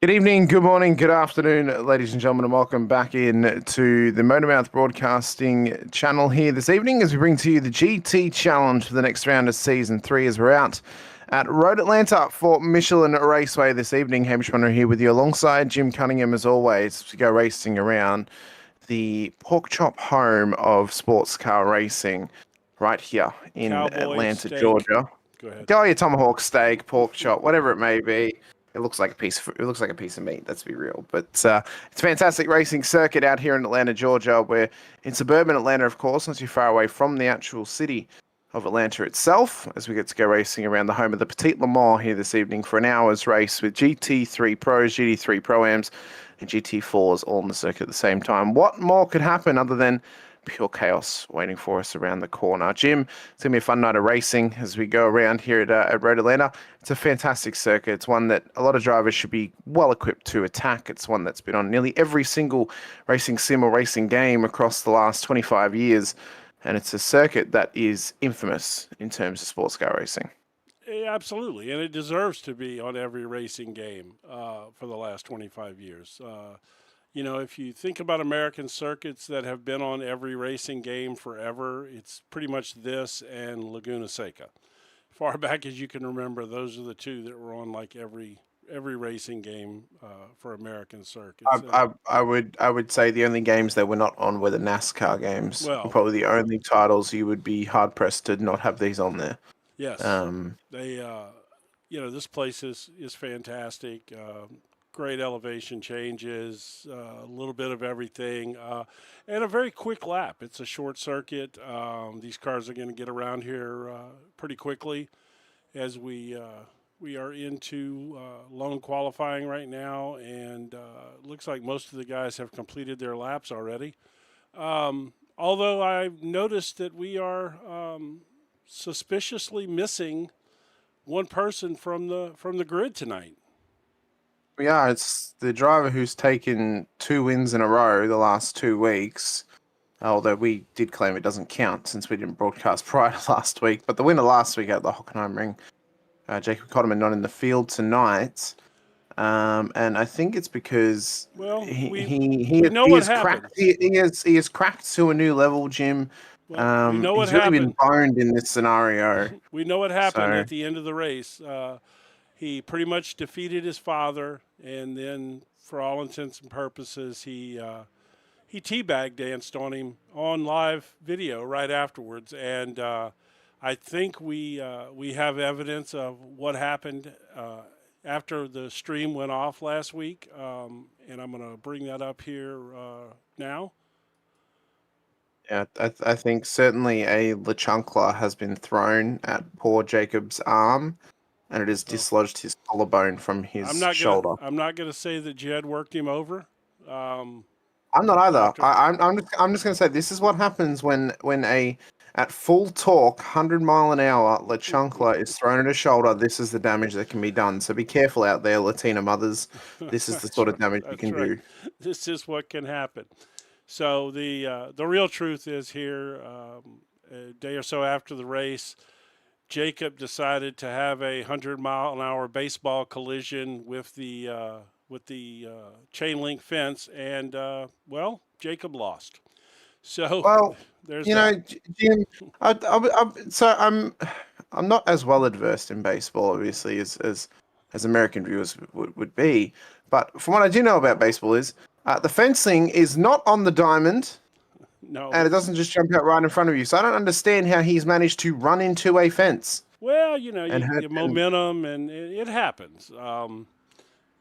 Good evening, good morning, good afternoon, ladies and gentlemen, and welcome back in to the MotorMouth Broadcasting channel here this evening as we bring to you the GT Challenge for the next round of Season 3 as we're out at Road Atlanta for Michelin Raceway this evening. Hamish Munro here with you alongside Jim Cunningham as always to go racing around the pork chop home of sports car racing right here in Cowboy Atlanta, steak. Georgia. Go ahead. Go your tomahawk steak, pork chop, whatever it may be. It looks like a piece of meat. Let's be real, but it's a fantastic racing circuit out here in Atlanta, Georgia. We're in suburban Atlanta, of course, not too far away from the actual city of Atlanta itself. As we get to go racing around the home of the Petit Le Mans here this evening for an hour's race with GT3 Pros, GT3 Pro-Ams, and GT4s all on the circuit at the same time. What more could happen other than pure chaos waiting for us around the corner? Jim, it's going to be a fun night of racing as we go around here at Road Atlanta. It's a fantastic circuit. It's one that a lot of drivers should be well equipped to attack. It's one that's been on nearly every single racing sim or racing game across the last 25 years. And it's a circuit that is infamous in terms of sports car racing. Yeah, absolutely, and it deserves to be on every racing game for the last 25 years. You know, if you think about American circuits that have been on every racing game forever, it's pretty much this and Laguna Seca. Far back as you can remember, those are the two that were on like every racing game for American circuits. I would say the only games that were not on were the NASCAR games. Well, probably the only titles you would be hard pressed to not have these on there. Yes, they. You know, this place is fantastic. Great elevation changes, a little bit of everything, and a very quick lap. It's a short circuit. These cars are going to get around here pretty quickly as we are into lone qualifying right now, and looks like most of the guys have completed their laps already. Although I've noticed that we are suspiciously missing one person from the grid tonight. Yeah, it's the driver who's taken 2 wins in a row the last 2 weeks. Although we did claim it doesn't count since we didn't broadcast prior to last week. But the winner last week at the Hockenheimring, Jacob Cotterman, not in the field tonight. And I think it's because he has cracked. He has cracked to a new level, Jim. Well, we know what he's really happened. been boned in this scenario. We know what happened at the end of the race. He pretty much defeated his father, and then, for all intents and purposes, he teabag danced on him on live video right afterwards. And I think we have evidence of what happened after the stream went off last week, and I'm going to bring that up here now. Yeah, I think certainly a LeChunkler has been thrown at poor Jacob's arm, and it has dislodged his collarbone from his shoulder. I'm not going to say that Jed worked him over. I'm not either. I'm just going to say this is what happens when at full torque, 100-mile-an-hour, LeChunkler is thrown at a shoulder. This is the damage that can be done. So be careful out there, Latina mothers. This is the sort of damage you can do. This is what can happen. So the real truth is here, a day or so after the race, Jacob decided to have a 100-mile-an-hour baseball collision with the chain link fence, and Jacob lost. So there's Jim, I'm not as well adversed in baseball, obviously, as American viewers would be. But from what I do know about baseball is the fencing is not on the diamond. No. And it doesn't just jump out right in front of you. So I don't understand how he's managed to run into a fence. Well, you know, your momentum, and it happens.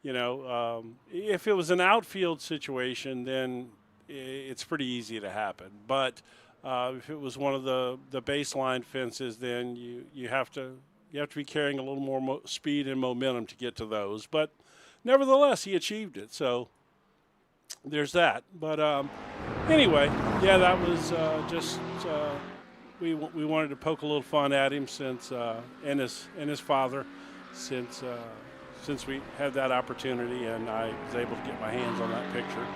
If it was an outfield situation, then it's pretty easy to happen. But if it was one of the baseline fences, then you have to be carrying a little more speed and momentum to get to those. But nevertheless, he achieved it. So there's that. But anyway, yeah, that was we wanted to poke a little fun at him since and his father since we had that opportunity, and I was able to get my hands on that picture.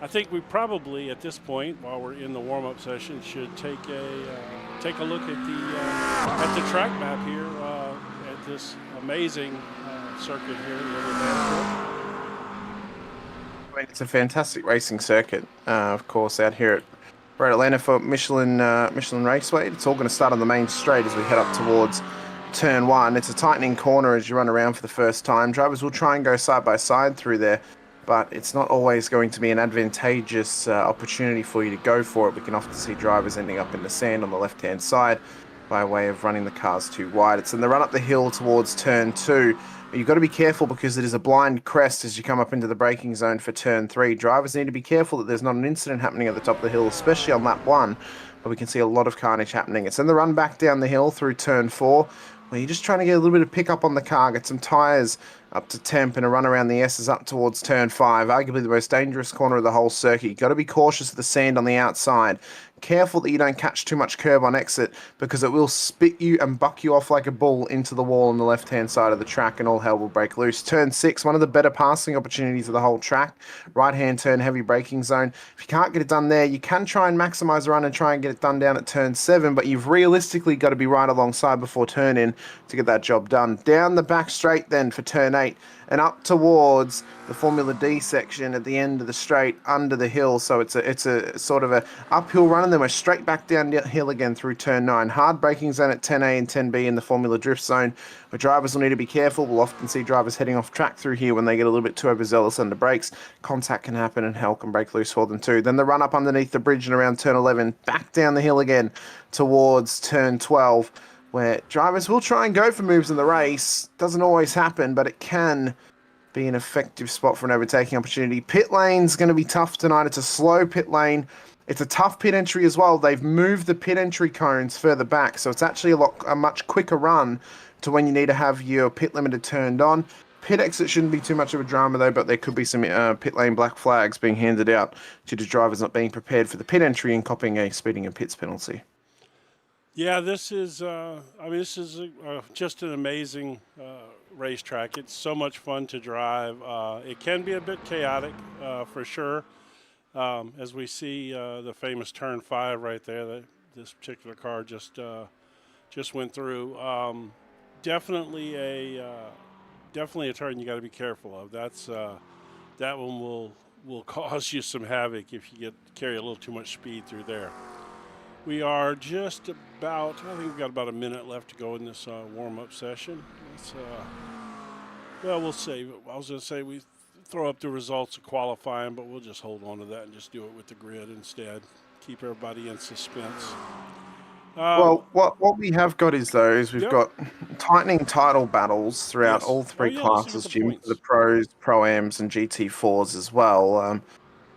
I think we probably, at this point, while we're in the warm-up session, should take a look at the track map here at this amazing circuit here in the Atlanta. I mean, it's a fantastic racing circuit, of course, out here at Atlanta for Michelin Raceway. It's all going to start on the main straight as we head up towards turn one. It's a tightening corner as you run around for the first time. Drivers will try and go side by side through there, but it's not always going to be an advantageous opportunity for you to go for it. We can often see drivers ending up in the sand on the left-hand side by way of running the cars too wide. It's in the run up the hill towards turn two. You've got to be careful because it is a blind crest as you come up into the braking zone for turn three. Drivers need to be careful that there's not an incident happening at the top of the hill, especially on lap one, where we can see a lot of carnage happening. It's in the run back down the hill through turn four, where you're just trying to get a little bit of pickup on the car, get some tyres up to temp and a run around the Esses up towards turn five, arguably the most dangerous corner of the whole circuit. You've got to be cautious of the sand on the outside. Careful that you don't catch too much curb on exit because it will spit you and buck you off like a bull into the wall on the left-hand side of the track and all hell will break loose. Turn six, one of the better passing opportunities of the whole track. Right-hand turn, heavy braking zone. If you can't get it done there, you can try and maximize the run and try and get it done down at turn seven, but you've realistically got to be right alongside before turn in to get that job done. Down the back straight then for turn eight and up towards the Formula D section at the end of the straight under the hill. So it's a sort of a uphill run and then we're straight back down the hill again through turn nine. Hard braking zone at 10A and 10B in the Formula Drift zone where drivers will need to be careful. We'll often see drivers heading off track through here when they get a little bit too overzealous under brakes. Contact can happen and hell can break loose for them too. Then the run up underneath the bridge and around turn 11, back down the hill again towards turn 12. Where drivers will try and go for moves in the race. Doesn't always happen, but it can be an effective spot for an overtaking opportunity. Pit lane's going to be tough tonight. It's a slow pit lane. It's a tough pit entry as well. They've moved the pit entry cones further back, so it's actually a much quicker run to when you need to have your pit limiter turned on. Pit exit shouldn't be too much of a drama though, but there could be some pit lane black flags being handed out due to drivers not being prepared for the pit entry and copying a speeding and pits penalty. Yeah, this is just an amazing racetrack. It's so much fun to drive. It can be a bit chaotic for sure, as we see the famous turn 5 right there that this particular car just went through. Definitely a turn you got to be careful of. That one will cause you some havoc if you carry a little too much speed through there. We are just about, I think we've got about a minute left to go in this warm-up session. Well, we'll see. I was going to say we throw up the results of qualifying, but we'll just hold on to that and just do it with the grid instead. Keep everybody in suspense. Well, what we have got is we've got tightening title battles throughout all three classes, Jim, for the pros, pro-ams, and GT4s as well.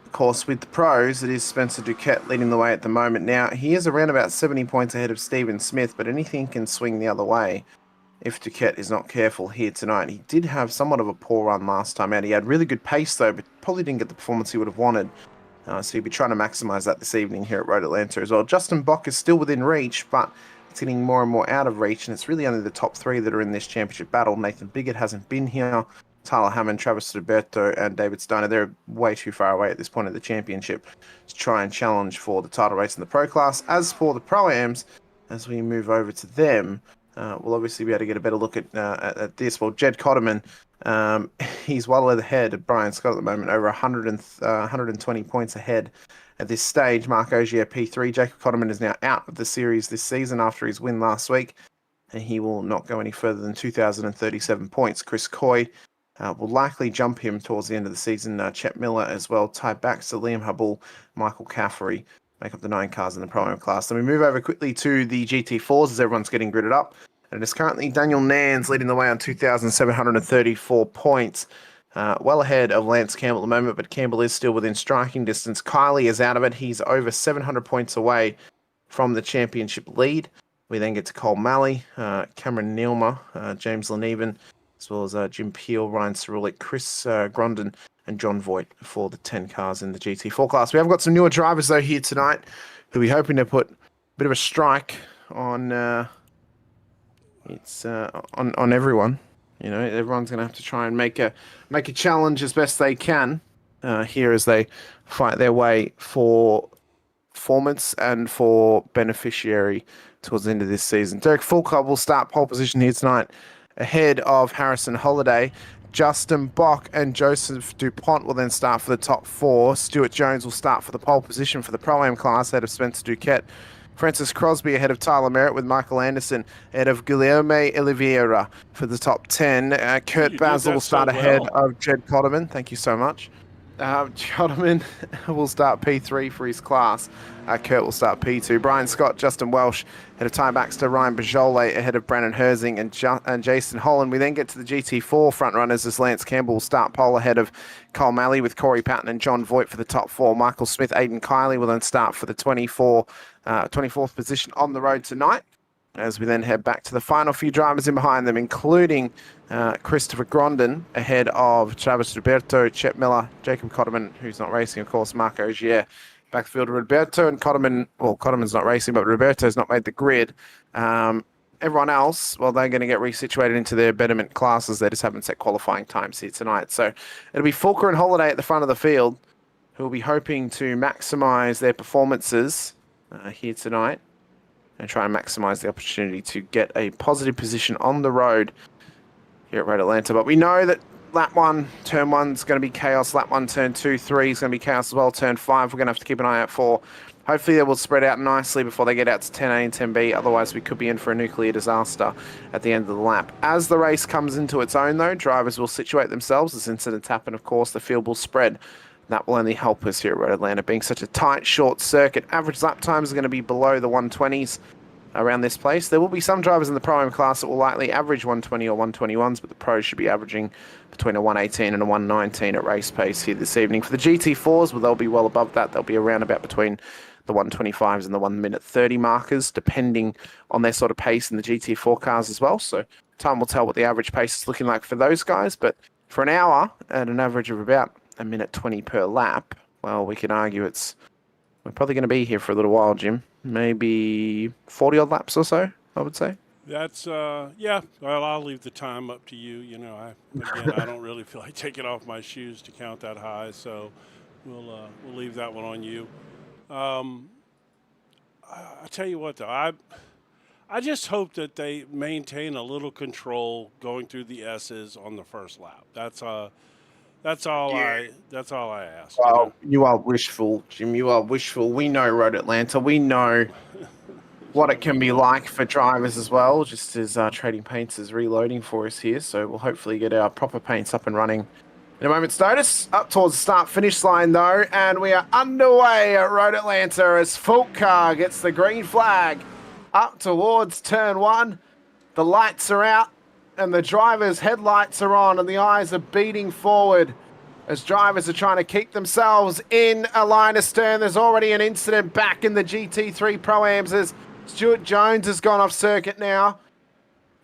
Of course, with the pros, it is Spencer Duquette leading the way at the moment. Now, he is around about 70 points ahead of Stephen Smith, but anything can swing the other way if Duquette is not careful here tonight. He did have somewhat of a poor run last time out. He had really good pace, though, but probably didn't get the performance he would have wanted. So he'll be trying to maximise that this evening here at Road Atlanta as well. Justin Bock is still within reach, but it's getting more and more out of reach, and it's really only the top three that are in this championship battle. Nathan Biggett hasn't been here. Tyler Hammond, Travis Roberto, and David Steiner, they're way too far away at this point of the championship to try and challenge for the title race in the pro class. As for the pro-ams, as we move over to them, we'll obviously be able to get a better look at this. Well, Jed Cotterman, he's well ahead of Brian Scott at the moment, over 120 points ahead at this stage. Mark Ogier, P3. Jacob Cotterman is now out of the series this season after his win last week, and he will not go any further than 2,037 points. Chris Coy will likely jump him towards the end of the season. Chet Miller as well. Ty Baxter, Liam Hubble, Michael Caffery make up the 9 cars in the pro-am class. Then we move over quickly to the GT4s as everyone's getting gridded up. And it's currently Daniel Nans leading the way on 2,734 points. Well ahead of Lance Campbell at the moment, but Campbell is still within striking distance. Kylie is out of it. He's over 700 points away from the championship lead. We then get to Cole Malley, Cameron Neilmer, James Leneven, as well as Jim Peel, Ryan Cerulik, Chris Grondon, and John Voigt for the 10 cars in the GT4 class. We have got some newer drivers, though, here tonight who we're hoping to put a bit of a strike on on everyone. You know, everyone's going to have to try and make a challenge as best they can here as they fight their way for performance and for beneficiary towards the end of this season. Derek Fulcott will start pole position here tonight ahead of Harrison Holiday. Justin Bock and Joseph DuPont will then start for the top 4. Stuart Jones will start for the pole position for the Pro-Am class ahead of Spencer Duquette. Francis Crosby ahead of Tyler Merritt, with Michael Anderson ahead of Guilherme Oliveira for the top 10. Kurt Basil will start ahead of Jed Cotterman. Thank you so much. Cotterman will start P3 for his class. Kurt will start P2. Brian Scott, Justin Welsh ahead of Ty Baxter, Ryan Bajole ahead of Brandon Herzing and Jason Holland. We then get to the GT4 front runners as Lance Campbell will start pole ahead of Cole Malley, with Corey Patton and John Voigt for the top 4. Michael Smith, Aidan Kiley will then start for the 24th position on the road tonight, as we then head back to the final few drivers in behind them, including Christopher Grondin ahead of Travis Roberto, Chet Miller, Jacob Cotterman, who's not racing, of course, Marco Ogier. Backfield Roberto and Cotterman. Well, Cotterman's not racing, but Roberto's not made the grid. Everyone else, well, they're going to get resituated into their betterment classes. They just haven't set qualifying times here tonight. So it'll be Fulker and Holiday at the front of the field, who will be hoping to maximize their performances here tonight and try and maximize the opportunity to get a positive position on the road here at Road Atlanta. But we know that lap 1, turn 1 is going to be chaos. Lap 1, turn 2, 3 is going to be chaos as well. Turn 5, we're going to have to keep an eye out for. Hopefully they will spread out nicely before they get out to 10A and 10B. Otherwise, we could be in for a nuclear disaster at the end of the lap. As the race comes into its own, though, drivers will situate themselves as incidents happen. Of course, the field will spread. That will only help us here at Road Atlanta, being such a tight, short circuit. Average lap times are going to be below the 120s around this place. There will be some drivers in the Pro-Am class that will likely average 120 or 121s, but the pros should be averaging between a 118 and a 119 at race pace here this evening. For the GT4s, well, they'll be well above that. They'll be around about between the 125s and the 1 minute 30 markers, depending on their sort of pace in the GT4 cars as well. So time will tell what the average pace is looking like for those guys. But for an hour at an average of about a minute 20 per lap, well, we can argue we're probably going to be here for a little while, Jim. Maybe 40 odd laps or so, I would say. That's yeah. Well, I'll leave the time up to you. You know, I don't really feel like taking off my shoes to count that high, so we'll leave that one on you. I tell you what, though, I just hope that they maintain a little control going through the S's on the first lap. That's all I ask. Well, you are wishful, Jim. You are wishful. We know Road Atlanta. We know what it can be like for drivers as well, just as Trading Paints is reloading for us here. So we'll hopefully get our proper paints up and running in a moment's notice. Up towards the start-finish line, though, and we are underway at Road Atlanta as Fulker gets the green flag up towards turn 1. The lights are out, and the driver's headlights are on, and the eyes are beating forward as drivers are trying to keep themselves in a line astern. There's already an incident back in the GT3 Pro-Ams as Stuart Jones has gone off circuit now.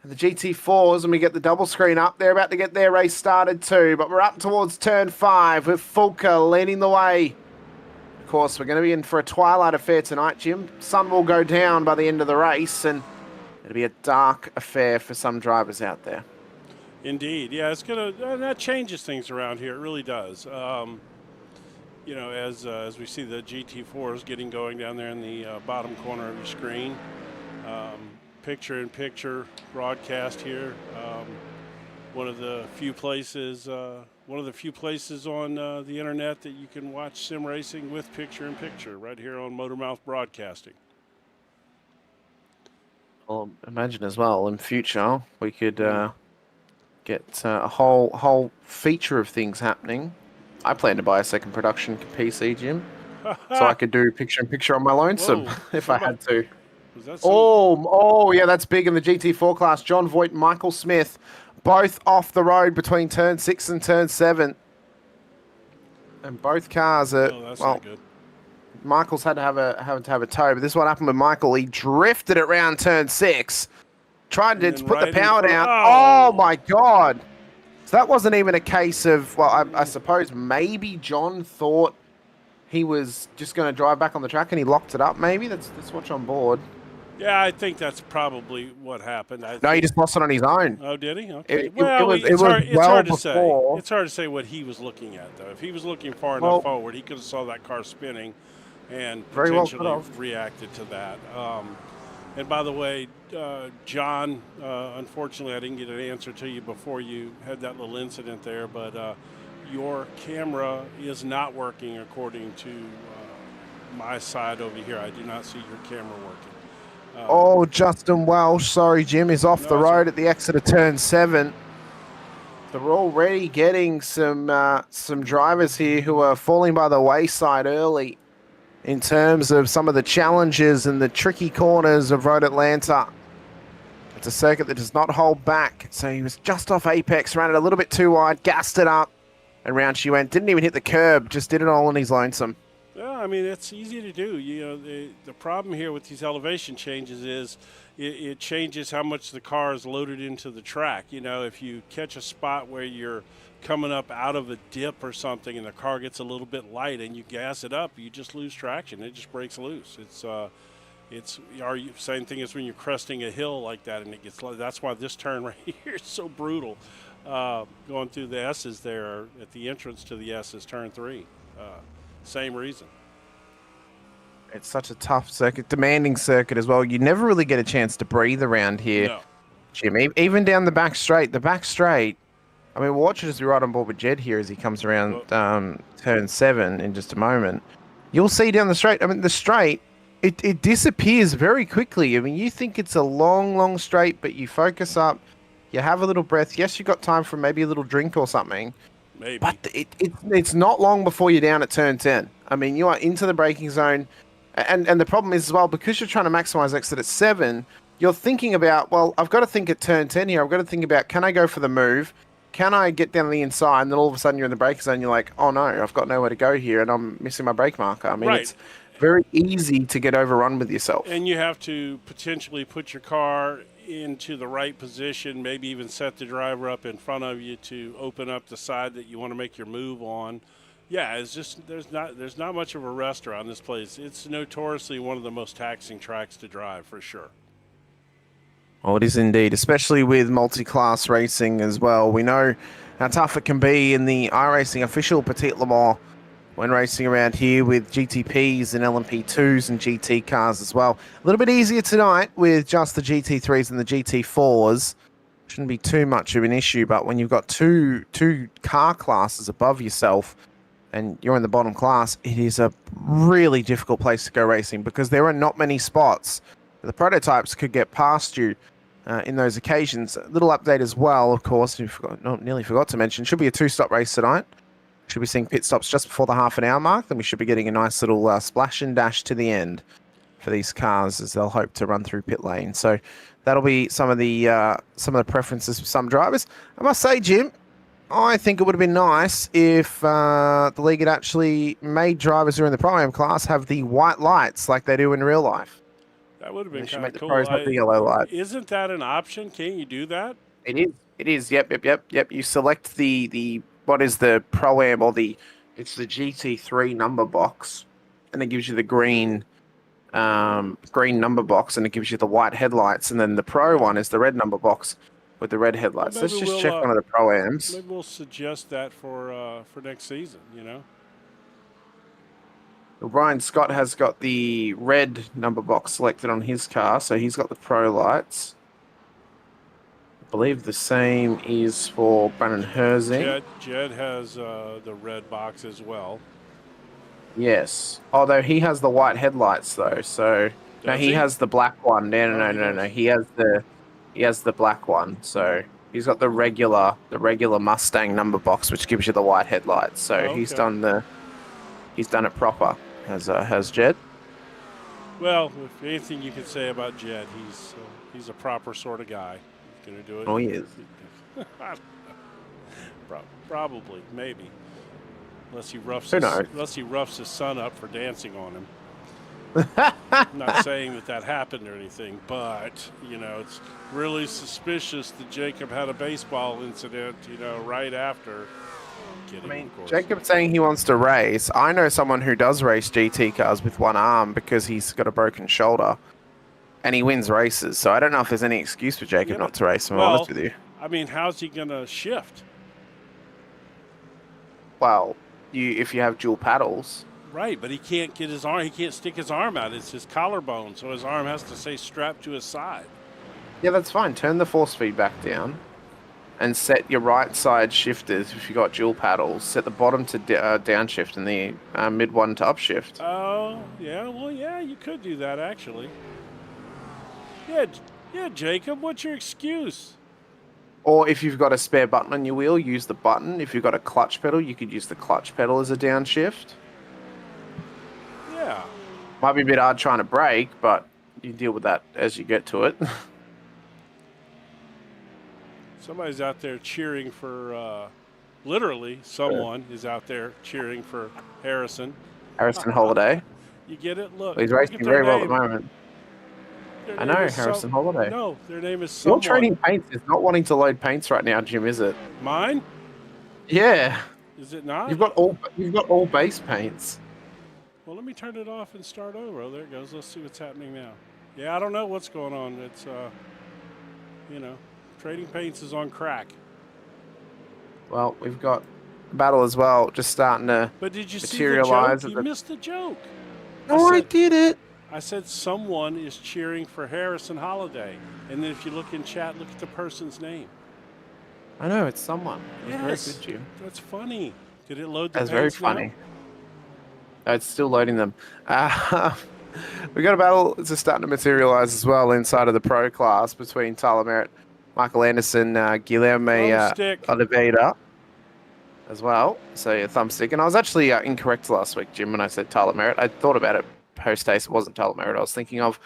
And the GT4s, when we get the double screen up, they're about to get their race started too. But we're up towards turn 5 with Fulker leading the way. Of course, we're going to be in for a twilight affair tonight, Jim. Sun will go down by the end of the race, and it'll be a dark affair for some drivers out there. Indeed, yeah, it's gonna that changes things around here. It really does. You know, as we see the GT4s getting going down there in the bottom corner of your screen, picture-in-picture broadcast here. One of the few places on the internet that you can watch sim racing with picture-in-picture, right here on MotorMouth Broadcasting. Well, imagine as well in future we could get a whole feature of things happening. I plan to buy a second production PC, Jim, so I could do picture-in-picture on my lonesome if I had to. Oh, yeah, that's big in the GT4 class. John Voigt and Michael Smith, both off the road between turn 6 and turn 7. And both cars are, not good. Michael's had to have a tow, but this is what happened with Michael. He drifted it around turn 6, tried to put the power down. Oh, my God. So that wasn't even a case of, well, I suppose maybe John thought he was just going to drive back on the track and he locked it up, maybe? Let's watch on board. Yeah, I think that's probably what happened. He just lost it on his own. Oh, did he? Okay. It's hard to say. It's hard to say what he was looking at, though. If he was looking far enough forward, he could have saw that car spinning and potentially reacted to that. And by the way, John, unfortunately, I didn't get an answer to you before you had that little incident there, but your camera is not working according to my side over here. I do not see your camera working. Oh, Justin Welsh, sorry, Jim, is off the road at the exit of turn 7. So we're already getting some drivers here who are falling by the wayside early in terms of some of the challenges and the tricky corners of Road Atlanta. It's a circuit that does not hold back. So he was just off apex, ran it a little bit too wide, gassed it up, and round she went. Didn't even hit the curb, just did it all on his lonesome. Yeah, I mean, it's easy to do. You know, the problem here with these elevation changes is it changes how much the car is loaded into the track. You know, if you catch a spot where you're coming up out of a dip or something and the car gets a little bit light and you gas it up, you just lose traction. It just breaks loose. It's same thing as when you're cresting a hill like that and it gets light. That's why this turn right here is so brutal. Going through the Esses there at the entrance to the Esses, turn 3. Same reason. It's such a tough circuit, demanding circuit as well. You never really get a chance to breathe around here, No. Jim. Even down the back straight. The back straight, I mean, we'll watch it as we ride on board with Jed here as he comes around turn 7 in just a moment. You'll see down the straight, I mean, the straight, it disappears very quickly. I mean, you think it's a long, long straight, but you focus up, you have a little breath. Yes, you've got time for maybe a little drink or something. Maybe. But it's not long before you're down at turn 10. I mean, you are into the braking zone. And the problem is as well, because you're trying to maximize exit at 7, you're thinking about, well, I've got to think at turn 10 here. I've got to think about, can I go for the move? Can I get down the inside? And then all of a sudden you're in the braking zone. You're like, oh no, I've got nowhere to go here and I'm missing my brake marker. I mean, It's very easy to get overrun with yourself. And you have to potentially put your car into the right position, maybe even set the driver up in front of you to open up the side that you want to make your move on. Yeah, it's just there's not much of a rest around this place. It's notoriously one of the most taxing tracks to drive for sure. Oh, it is indeed, especially with multi-class racing as well. We know how tough it can be in the iRacing official Petit Le Mans when racing around here with GTPs and LMP2s and GT cars as well. A little bit easier tonight with just the GT3s and the GT4s. Shouldn't be too much of an issue, but when you've got two car classes above yourself and you're in the bottom class, it is a really difficult place to go racing because there are not many spots. The prototypes could get past you in those occasions. A little update as well, of course, nearly forgot to mention, should be a 2-stop race tonight. Should be seeing pit stops just before the half-an-hour mark. Then we should be getting a nice little splash and dash to the end for these cars as they'll hope to run through pit lane. So that'll be some of the preferences for some drivers. I must say, Jim, I think it would have been nice if the league had actually made drivers who are in the Pro-Am class have the white lights like they do in real life. That would have been kind of cool. Pros have the yellow light. Isn't that an option? Can't you do that? It is. It is. Yep. You select the what is the Pro-Am or it's the GT3 number box, and it gives you the green number box, and it gives you the white headlights, and then the Pro one is the red number box with the red headlights. Well, let's just check one of the Pro-Ams. Maybe we'll suggest that for next season, you know? Well, Brian Scott has got the red number box selected on his car, so he's got the Pro lights. I believe the same is for Brandon Herzing. Jed has the red box as well. Yes. Although he has the white headlights though, so no, he has the black one. No. He has the black one. So he's got the regular Mustang number box, which gives you the white headlights. So okay. he's done it proper. Has Jed? Well, if anything you could say about Jed, he's a proper sort of guy. He's gonna do it. Oh, he is. Probably, maybe. Unless he roughs his son up for dancing on him. I'm not saying that happened or anything, but you know, it's really suspicious that Jacob had a baseball incident, you know, right after. Kidding, I mean, Jacob's saying he wants to race. I know someone who does race GT cars with one arm because he's got a broken shoulder, and he wins races. So I don't know if there's any excuse for Jacob not to race. I'm honest with you. I mean, how's he gonna shift? Well, if you have dual paddles. Right, but he can't get his arm. He can't stick his arm out. It's his collarbone, so his arm has to stay strapped to his side. Yeah, that's fine. Turn the force feedback down and set your right side shifters, if you got dual paddles, set the bottom to downshift and the mid one to upshift. Oh, yeah. Well, yeah, you could do that, actually. Yeah, Jacob, what's your excuse? Or if you've got a spare button on your wheel, use the button. If you've got a clutch pedal, you could use the clutch pedal as a downshift. Yeah. Might be a bit hard trying to brake, but you deal with that as you get to it. Somebody's out there cheering for, literally, someone is out there cheering for Harrison. Harrison Holiday. You get it? Look. He's racing very well at the moment. I know, Harrison Holiday. No, their name is someone. Your trading paints is not wanting to load paints right now, Jim, is it? Mine? Yeah. Is it not? You've got all base paints. Well, let me turn it off and start over. Oh, there it goes. Let's see what's happening now. Yeah, I don't know what's going on. It's, trading paints is on crack. Well, we've got battle as well, just starting to But did you materialize. see the joke? You missed the joke. No, I did it. I said someone is cheering for Harrison Holiday. And then if you look in chat, look at the person's name. I know, it's someone. Yes. Very good, Jim. That's funny. Did it load the That's very paints now? funny. It's still loading them. We got a battle that's starting to materialize as well inside of the pro class between Tyler Merritt, Michael Anderson, Guilherme Oliveira as well. So your thumbstick. And I was actually incorrect last week, Jim, when I said Tyler Merritt. I thought about it post-haste. It wasn't Tyler Merritt I was thinking of.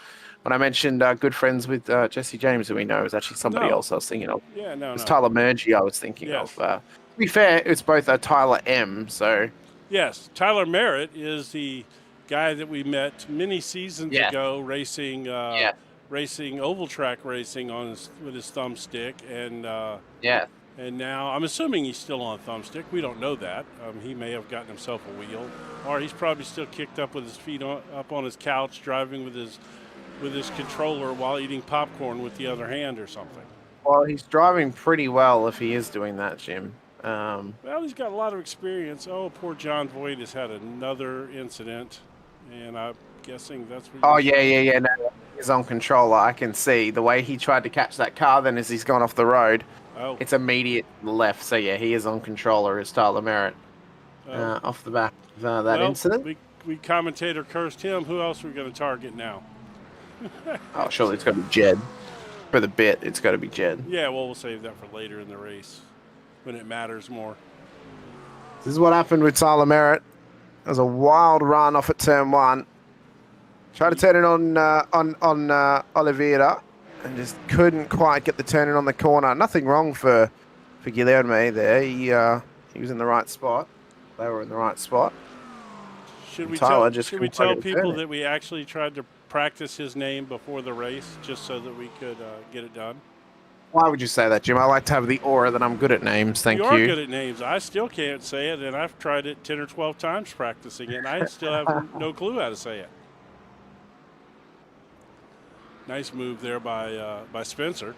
When I mentioned good friends with Jesse James, who we know, is actually somebody else I was thinking of. Yeah, no, It's Tyler Murgy I was thinking of. To be fair, it's both Tyler M, so... Yes, Tyler Merritt is the guy that we met many seasons ago racing racing oval track racing with his thumbstick, and and now I'm assuming he's still on thumbstick. We don't know that. He may have gotten himself a wheel, or he's probably still kicked up with his feet up on his couch, driving with his controller while eating popcorn with the other hand or something. Well, he's driving pretty well if he is doing that, Jim. Well, he's got a lot of experience. Oh, poor John Voight has had another incident, and I'm guessing that's what. Oh, yeah. No, he's on controller. I can see the way he tried to catch that car then as he's gone off the road. Oh. It's immediate left. So, yeah, he is on controller as Tyler Merritt off the back of that incident. We commentator cursed him. Who else are we going to target now? Oh, surely it's got to be Jed. For the bit, it's got to be Jed. Yeah, well, we'll save that for later in the race when it matters more. This is what happened with Tyler Merritt. It was a wild run off at turn one. Tried to turn it on Oliveira and just couldn't quite get the turn in on the corner. Nothing wrong for Guilherme there. He was in the right spot. They were in the right spot. Should we tell people that we actually tried to practice his name before the race just so that we could get it done? Why would you say that, Jim? I like to have the aura that I'm good at names. Thank you. You are good at names. I still can't say it, and I've tried it 10 or 12 times practicing it, and I still have no clue how to say it. Nice move there by Spencer.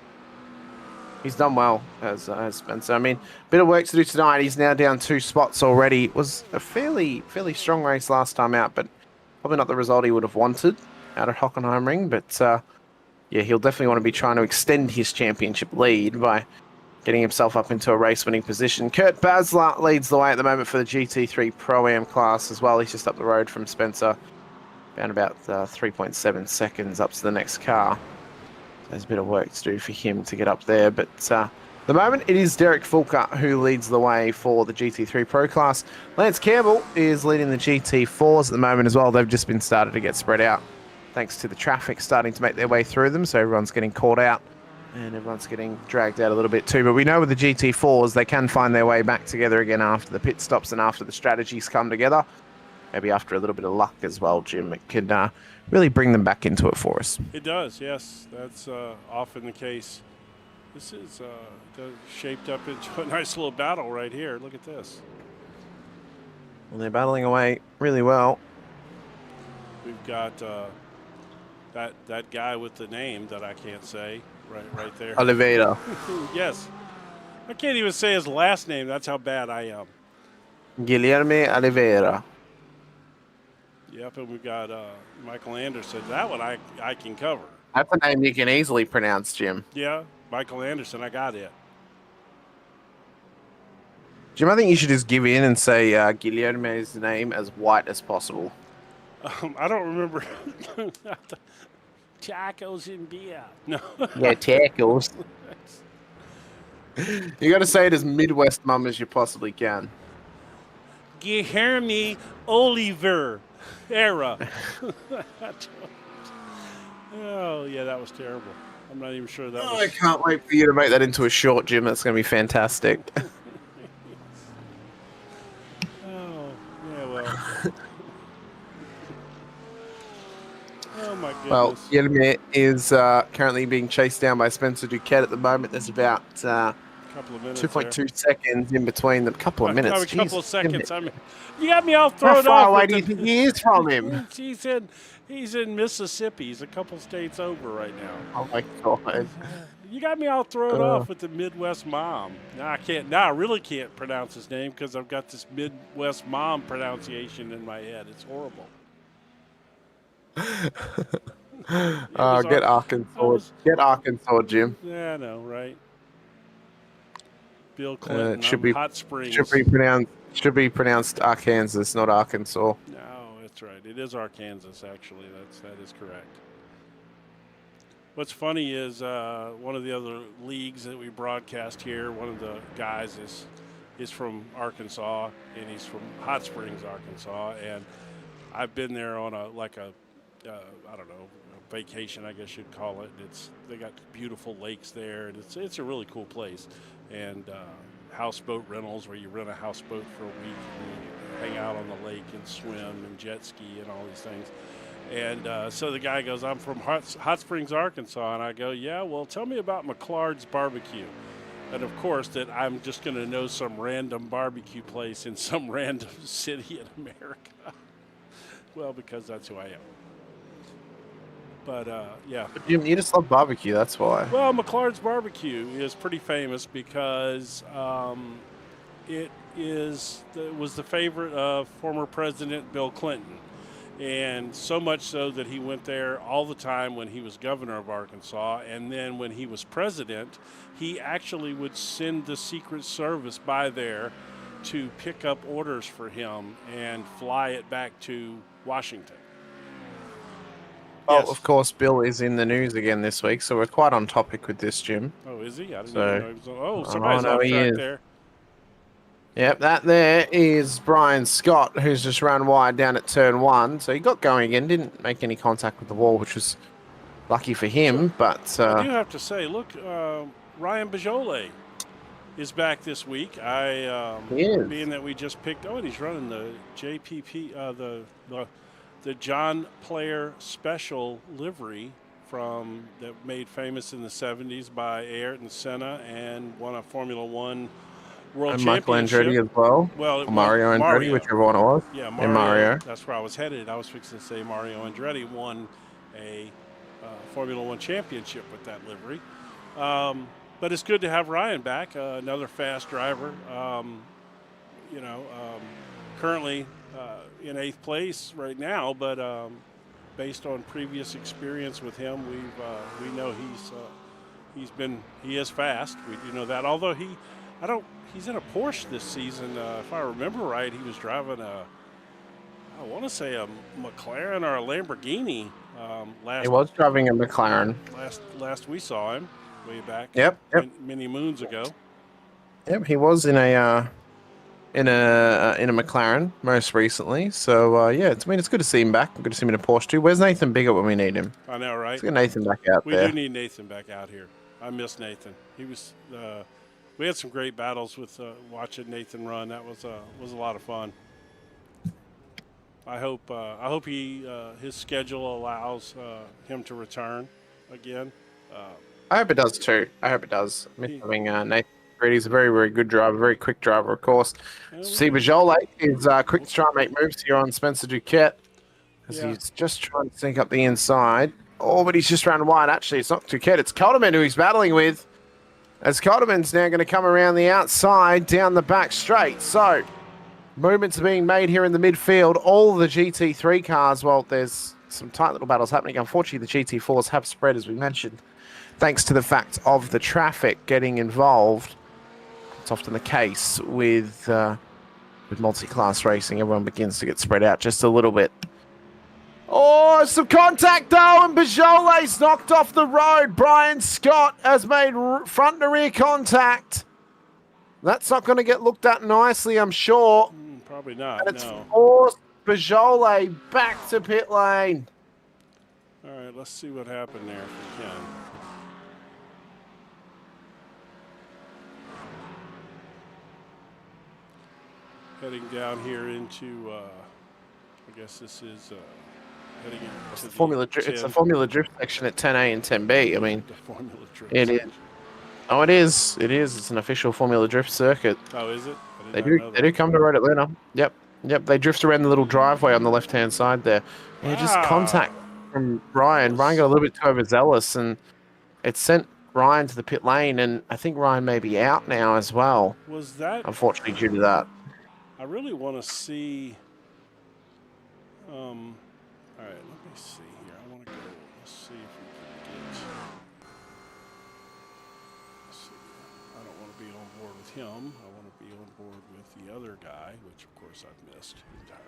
He's done well as Spencer. I mean, bit of work to do tonight. He's now down 2 spots already. It was a fairly strong race last time out, but probably not the result he would have wanted out at Hockenheimring. But yeah, he'll definitely want to be trying to extend his championship lead by getting himself up into a race-winning position. Kurt Basler leads the way at the moment for the GT3 Pro-Am class as well. He's just up the road from Spencer, around about 3.7 seconds up to the next car. There's a bit of work to do for him to get up there, but at the moment it is Derek Fulker who leads the way for the GT3 Pro class. Lance Campbell is leading the GT4s at the moment as well. They've just been started to get spread out thanks to the traffic starting to make their way through them, so everyone's getting caught out and everyone's getting dragged out a little bit too. But we know with the GT4s they can find their way back together again after the pit stops and after the strategies come together. Maybe after a little bit of luck as well, Jim. It could really bring them back into it for us. It does, yes. That's often the case. This is shaped up into a nice little battle right here. Look at this. Well, they're battling away really well. We've got that guy with the name that I can't say right there. Oliveira. Yes. I can't even say his last name. That's how bad I am. Guilherme Oliveira. Yep, and we've got Michael Anderson. That one I can cover. That's a name you can easily pronounce, Jim. Yeah, Michael Anderson, I got it. Jim, I think you should just give in and say Guillermo's name as white as possible. I don't remember. Tacos and beer. No. Yeah, tacos. You got to say it as Midwest mum as you possibly can. Guilherme Oliver era. Oh, yeah, that was terrible. I'm not even sure that was. I can't wait for you to make that into a short, Jim. That's going to be fantastic. Oh, yeah, well. Oh, my goodness. Well, Guillermo is currently being chased down by Spencer Duquette at the moment. There's about couple of minutes 2.2 seconds in between them. Couple of minutes. A couple Jeez, of seconds. I mean, you got me all how thrown far off. away do you think he is from him? He's in Mississippi. He's a couple states over right now. Oh my god! You got me all thrown off with the Midwest mom. Now I can't. Now I really can't pronounce his name because I've got this Midwest mom pronunciation in my head. It's horrible. Get Arkansas. Get Arkansas, Jim. Yeah, I know, right? Bill Clinton. Hot Springs. Should be pronounced Arkansas, not Arkansas. No, that's right. It is Arkansas, actually. That is correct. What's funny is one of the other leagues that we broadcast here. One of the guys is from Arkansas, and he's from Hot Springs, Arkansas. And I've been there on I don't know, a vacation, I guess you'd call it. They got beautiful lakes there, and it's a really cool place. And houseboat rentals, where you rent a houseboat for a week and you hang out on the lake and swim and jet ski and all these things. And so the guy goes, "I'm from Hot Springs, Arkansas," and I go, "Yeah, well, tell me about McClard's Barbecue." And of course, that I'm just going to know some random barbecue place in some random city in America. Well, because that's who I am. But, yeah. But Jim, you just love barbecue, that's why. Well, McClard's Barbecue is pretty famous because it was the favorite of former President Bill Clinton. And so much so that he went there all the time when he was governor of Arkansas. And then when he was president, he actually would send the Secret Service by there to pick up orders for him and fly it back to Washington. Well, Yes. of course, Bill is in the news again this week, so we're quite on topic with this, Jim. Oh, is he? I didn't even know he was on. Oh, somebody's no, off he track is. there. Yep, that there is Brian Scott, who's just run wide down at turn 1. So he got going again, didn't make any contact with the wall, which was lucky for him. But I do have to say, look, Ryan Bajole is back this week. He is. Being that we just picked. Oh, and he's running the JPP, the John Player Special livery that made famous in the 70s by Ayrton Senna and won a Formula One World and Championship. Michael Andretti as well. Well, Mario Andretti, whichever one it was. Yeah, And Mario. That's where I was headed. I was fixing to say Mario Andretti won a Formula One championship with that livery. But it's good to have Ryan back, another fast driver. Currently in 8th place right now, but based on previous experience with him, we know he is fast. We do know that. Although he's in a Porsche this season. If I remember right, he was driving I want to say a McLaren or a Lamborghini last. He was driving a McLaren. Last we saw him way back. Yep. Many moons ago. Yep, he was in a McLaren most recently. So yeah, it's good to see him back. Good to see him in a Porsche too. Where's Nathan Biggett when we need him? I know, right? Let's get Nathan back out we there. We do need Nathan back out here. I miss Nathan. He was. We had some great battles with watching Nathan run. That was a lot of fun. I hope his schedule allows him to return again. I hope it does too. I hope it does. Having Nathan. He's a very, very good driver, very quick driver, of course. See, Bajole is quick to try and make moves here on Spencer Duquette as he's just trying to sneak up the inside. Oh, but he's just run wide. Actually, it's not Duquette. It's Calderman who he's battling with. As Calderman's now going to come around the outside, down the back straight. So, Movements are being made here in the midfield. All the GT3 cars, well, there's some tight little battles happening. Unfortunately, the GT4s have spread, as we mentioned, thanks to the fact of the traffic getting involved. It's often the case with multi-class racing. Everyone begins to get spread out just a little bit. Oh, some contact though, and Bajolet's knocked off the road. Brian Scott has made front to rear contact. That's not going to get looked at nicely, I'm sure. Probably not. And it's forced Bajolet back to pit lane. All right, let's see what happened there if we can. Heading down here into, I guess this is heading into it's the Formula Drift section at 10A and 10B. I mean, the Formula Drift it is. Oh, it is. It is. It's an official Formula Drift circuit. Oh, is it? They do come to Road Atlanta. Yep. They drift around the little driveway on the left-hand side there. Yeah, just contact from Ryan. Ryan got a little bit too overzealous, and it sent Ryan to the pit lane, and I think Ryan may be out now as well. Was that? Unfortunately, due to that. I really want to see. All right, let me see here. I want to go. Let's see if we can get. Let's see. I don't want to be on board with him. I want to be on board with the other guy, which of course I've missed entirely.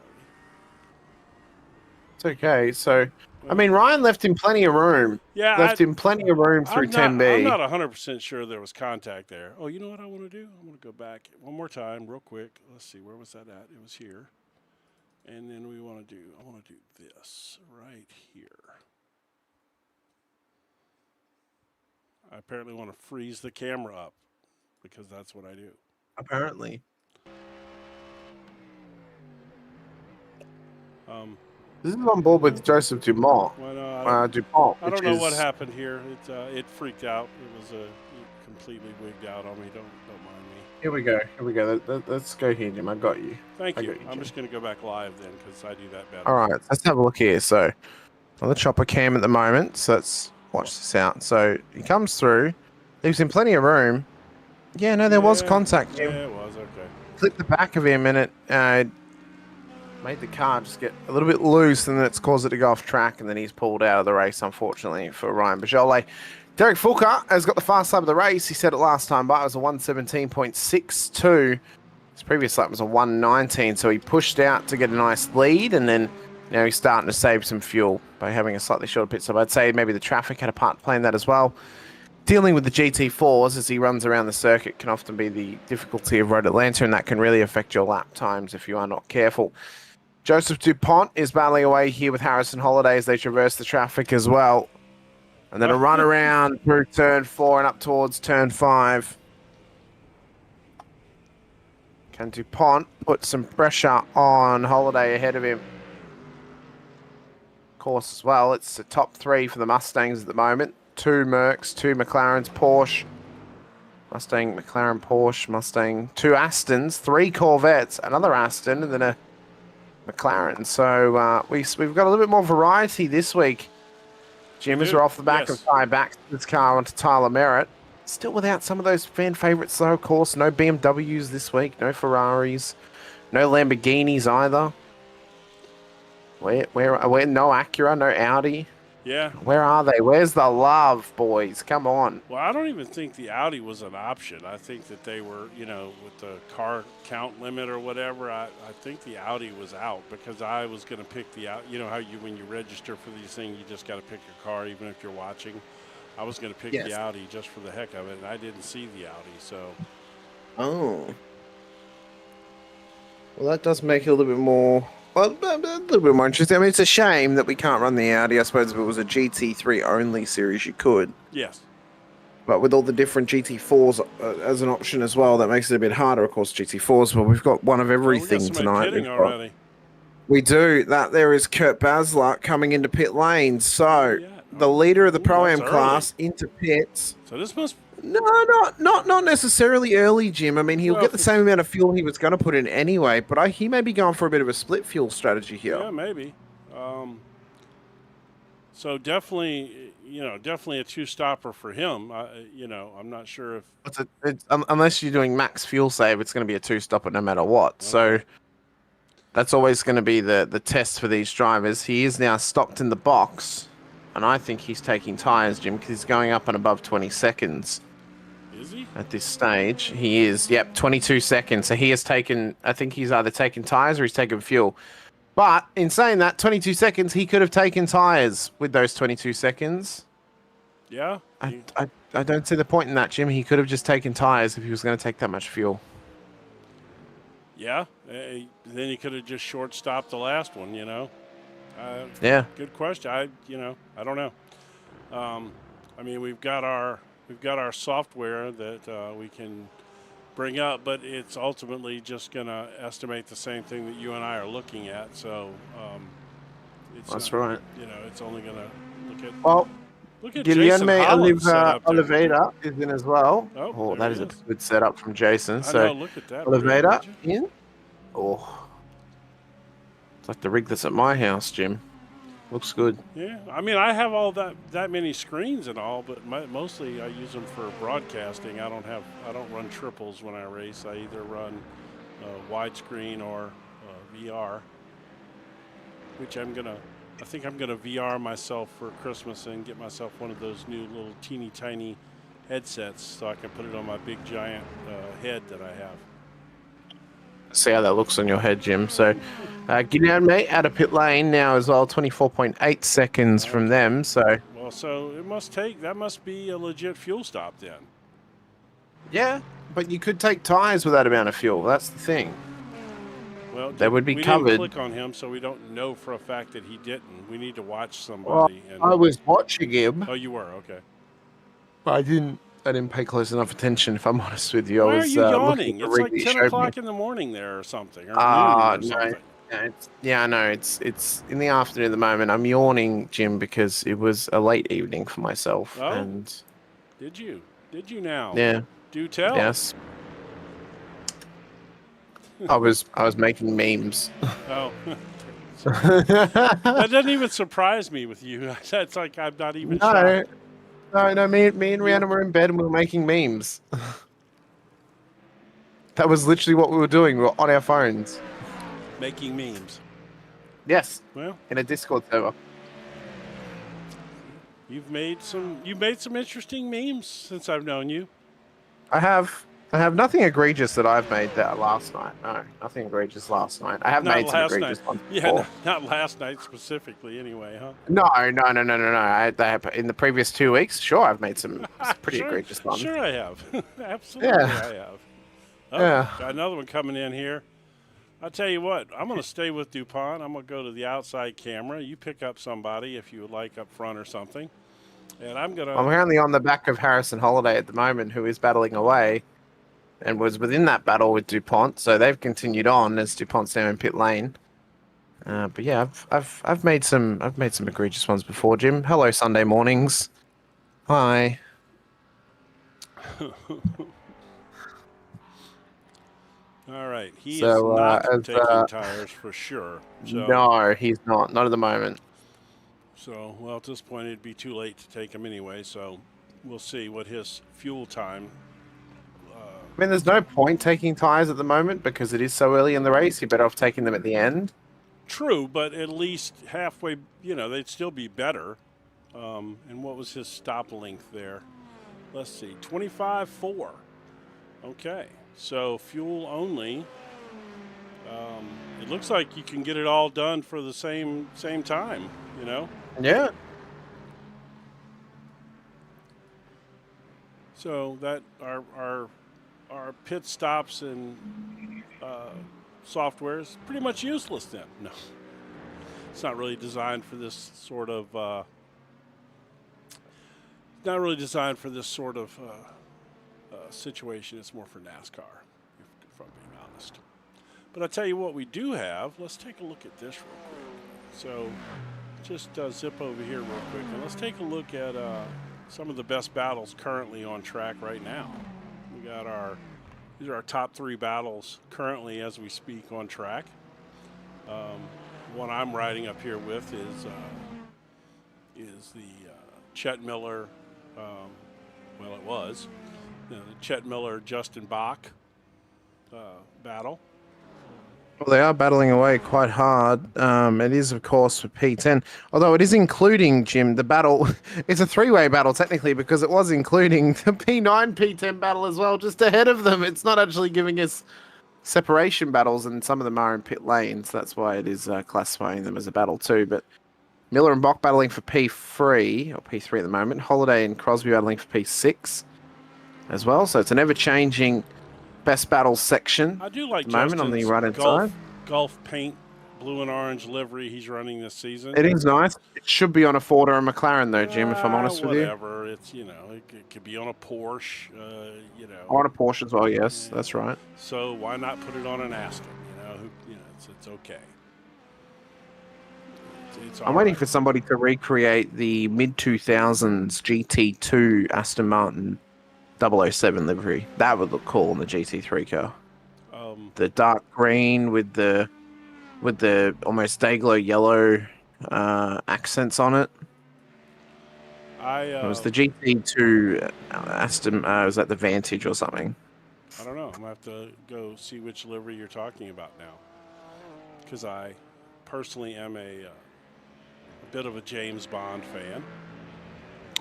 It's okay. So, I mean, Ryan left him plenty of room. Yeah, left him plenty of room through 10B. I'm not 100% sure there was contact there. Oh, you know what I want to do? I'm going to go back one more time, real quick. Let's see, where was that at? It was here. And then I want to do this right here. I apparently want to freeze the camera up because that's what I do. Apparently. This is on board with Joseph Dumont. Well, Dupont. I don't know what happened here. It freaked out. It was completely wigged out on me. Don't mind me. Here we go. Let's go here, Jim. I got you. Thank you. I'm just going to go back live then because I do that better. All right, let's have a look here. So, on the chopper cam at the moment, so let's watch this out. So, he comes through, leaves him plenty of room. Yeah, no, there was contact, Jim. Yeah, it was, okay. Clipped the back of him, and it made the car just get a little bit loose, and then it's caused it to go off track, and then he's pulled out of the race, unfortunately, for Ryan Bajolet. Derek Fulker has got the fast lap of the race. He said it last time, but it was a 1:17.62. His previous lap was a 1:19, so he pushed out to get a nice lead, and then now he's starting to save some fuel by having a slightly shorter pit stop. I'd say maybe the traffic had a part to play in that as well. Dealing with the GT4s as he runs around the circuit can often be the difficulty of Road Atlanta, and that can really affect your lap times if you are not careful. Joseph Dupont is battling away here with Harrison Holiday as they traverse the traffic as well. And then a run around through turn 4 and up towards turn 5. Can Dupont put some pressure on Holiday ahead of him? Of course, as well, it's the top 3 for the Mustangs at the moment. 2 Mercs, 2 McLarens, Porsche. Mustang, McLaren, Porsche, Mustang, 2 Astons, 3 Corvettes, another Aston, and then a McLaren. So we've got a little bit more variety this week. Jim, as we're off the back of Ty Baxter's car onto Tyler Merritt. Still without some of those fan favourites, though, of course. No BMWs this week, no Ferraris, no Lamborghinis either. Where no Acura, no Audi. Yeah. Where are they? Where's the love, boys? Come on. Well, I don't even think the Audi was an option. I think that they were, with the car count limit or whatever, I think the Audi was out because I was going to pick the Audi. You know how when you register for these things, you just got to pick your car even if you're watching. I was going to pick the Audi just for the heck of it, and I didn't see the Audi, so. Oh. Well, that does make it a little bit more... Well, a little bit more interesting. I mean, it's a shame that we can't run the Audi. I suppose if it was a GT3 only series, you could. Yes. But with all the different GT4s as an option as well, that makes it a bit harder. Of course, GT4s, but we've got one of everything tonight. We do. That there is Kurt Basler coming into pit lane. So the leader of the Pro-Am class into pits. So this must... No, not necessarily early, Jim. I mean, he'll get the same amount of fuel he was going to put in anyway, but he may be going for a bit of a split fuel strategy here. Yeah, maybe. So definitely, definitely a two-stopper for him. I'm not sure if... Unless you're doing max fuel save, it's going to be a two-stopper no matter what. Okay. So That's always going to be the test for these drivers. He is now stopped in the box, and I think he's taking tyres, Jim, because he's going up and above 20 seconds. Is he? At this stage, he is. Yep, 22 seconds. So he has taken, I think he's either taken tyres or he's taken fuel. But in saying that, 22 seconds, he could have taken tyres with those 22 seconds. Yeah. I don't see the point in that, Jim. He could have just taken tyres if he was going to take that much fuel. Yeah. Then he could have just short stopped the last one, you know. Yeah. Good question. I don't know. I mean, we've got our software that we can bring up, but it's ultimately just going to estimate the same thing that you and I are looking at. So That's right. You know, it's only going to look at Jason Guilherme Holland's setup there. Oliveira is in as well. Oh, That is a good setup from Jason. I know, look at that. Oliveira in. Oh, it's like the rig that's at my house, Jim. Looks good. Yeah, I mean, I have all that many screens and all, but mostly I use them for broadcasting. I don't run triples when I race. I either run widescreen or VR, which I think I'm gonna VR myself for Christmas and get myself one of those new little teeny tiny headsets so I can put it on my big giant head that I have. See how that looks on your head, Jim. So, Guilherme out of pit lane now as well, 24.8 seconds from them. So, well, so that must be a legit fuel stop then. Yeah, but you could take tyres with that amount of fuel. That's the thing. Well, they would be we covered. Didn't click on him, so we don't know for a fact that he didn't. We need to watch somebody. Well, I was watching him. Oh, you were? Okay. But I didn't pay close enough attention, if I'm honest with you. Why I was, are you yawning? It's like 10 o'clock in the morning there or something. Or noon or something. I know. It's in the afternoon at the moment. I'm yawning, Jim, because it was a late evening for myself. Oh, and Did you now? Yeah. Do tell. Yes. I was making memes. Oh. That doesn't even surprise me with you. That's like I'm not even shocked. No, me and Rhiannon were in bed and we were making memes. That was literally what we were doing. We were on our phones. Making memes. Yes. Well, in a Discord server. You've made some interesting memes since I've known you. I have nothing egregious that I've made that last night. No, nothing egregious last night. I have made some egregious ones before. Yeah, not last night specifically anyway, huh? No. In the previous 2 weeks, sure, I've made some pretty egregious ones. Sure I have. Absolutely I have. Oh, Yeah. Got another one coming in here. I'll tell you what, I'm going to stay with DuPont. I'm going to go to the outside camera. You pick up somebody if you would like up front or something. And I'm currently on the back of Harrison Holiday at the moment, who is battling away and was within that battle with DuPont. So they've continued on as DuPont's down in pit lane. But yeah, I've made some egregious ones before, Jim. Hello, Sunday mornings. Hi. All right. He is not taking tires for sure. So. No, he's not. Not at the moment. So, well, at this point, it'd be too late to take him anyway. So we'll see what his fuel time. I mean, there's no point taking tires at the moment because it is so early in the race. You're better off taking them at the end. True, but at least halfway, they'd still be better. And what was his stop length there? Let's see, 25.4. Okay, so fuel only. It looks like you can get it all done for the same time, Yeah. So that our pit stops and software is pretty much useless then. No, it's not really designed for this sort of. Situation. It's more for NASCAR, if I'm being honest. But I'll tell you what we do have. Let's take a look at this real quick. So just zip over here real quick, and let's take a look at some of the best battles currently on track right now. We got these are our top 3 battles currently as we speak on track. One I'm riding up here with is the Chet Miller. It was the Chet Miller Justin Bach battle. Well, they are battling away quite hard. It is, of course, for P10. Although it is including, Jim, the battle. It's a three-way battle, technically, because it was including the P9 P10 battle as well, just ahead of them. It's not actually giving us separation battles, and some of them are in pit lanes. That's why it is classifying them as a battle, too. But Miller and Bock battling for P3, or P3 at the moment. Holiday and Crosby battling for P6 as well. So it's an ever-changing best battles section. I do like at the moment on the Justin's right-hand side. Golf paint, blue and orange livery he's running this season. It is nice. It should be on a Ford or a McLaren, though, Jim, if I'm honest with you. Whatever. It's, it could be on a Porsche, On a Porsche as well, yes. Yeah. That's right. So why not put it on an Aston? It's okay. I'm waiting for somebody to recreate the mid-2000s GT2 Aston Martin 007 livery. That would look cool on the GT3 car. The dark green with the almost day-glow yellow accents on it. It was the GT2 Aston. Was that the Vantage or something? I don't know. I'm going to have to go see which livery you're talking about now. Because I personally am a bit of a James Bond fan.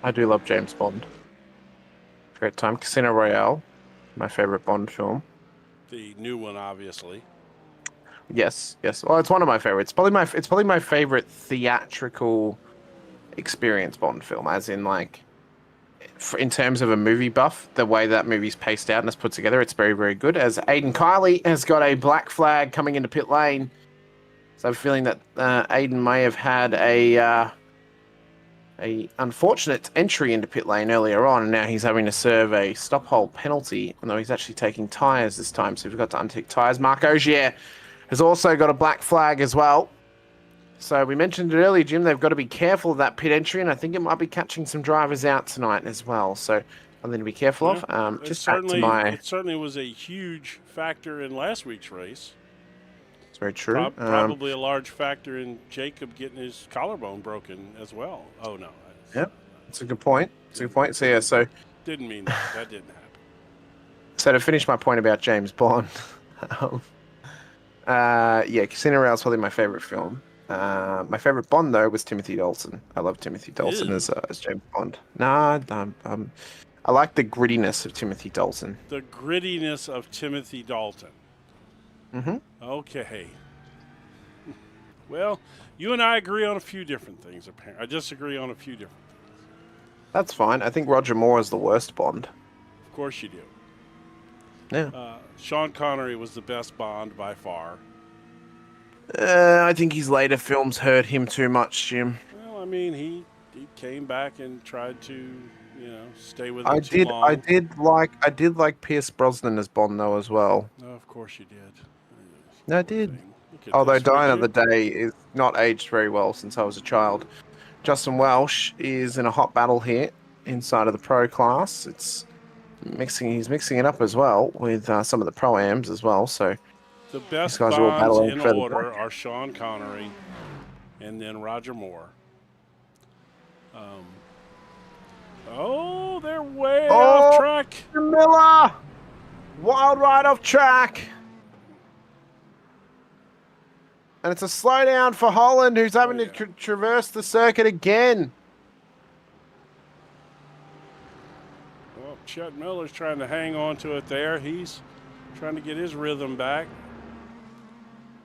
I do love James Bond. Great time. Casino Royale, my favorite Bond film. The new one, obviously. Yes. Well, it's one of my favorites. It's probably my favorite theatrical experience Bond film, as in in terms of a movie buff, the way that movie's paced out and it's put together, it's very, very good. As Aiden Kiley has got a black flag coming into pit lane, so I'm feeling that Aiden may have had a unfortunate entry into pit lane earlier on, and now he's having to serve a stop hole penalty, although he's actually taking tyres this time, so we've got to untick tyres. Marc Ogier has also got a black flag as well. So we mentioned it earlier, Jim, they've got to be careful of that pit entry, and I think it might be catching some drivers out tonight as well. So something to be careful of. It certainly was a huge factor in last week's race. It's very true. Probably a large factor in Jacob getting his collarbone broken as well. Oh, no. Yep, that's a good point. So, yeah, so... Didn't mean that. That didn't happen. So to finish my point about James Bond, Casino Royale is probably my favorite film. My favorite Bond, though, was Timothy Dalton. I love Timothy Dalton as James Bond. I like the grittiness of Timothy Dalton. The grittiness of Timothy Dalton. Mm-hmm. Okay. Well, you and I agree on a few different things, apparently. I disagree on a few different things. That's fine. I think Roger Moore is the worst Bond. Of course you do. Yeah. Sean Connery was the best Bond by far. I think his later films hurt him too much, Jim. Well, I mean, he came back and tried to, stay with it too long. I did like Pierce Brosnan as Bond though as well. No, of course you did. No, I did. Although Die Another Day is not aged very well since I was a child. Justin Welsh is in a hot battle here inside of the pro class. He's mixing it up as well with some of the pro-ams as well. So the best Bonds in order are Sean Connery and then Roger Moore. They're way off track. Miller! Wild ride off track. And it's a slowdown for Holland, who's having to traverse the circuit again. Well, Chet Miller's trying to hang on to it there. He's trying to get his rhythm back.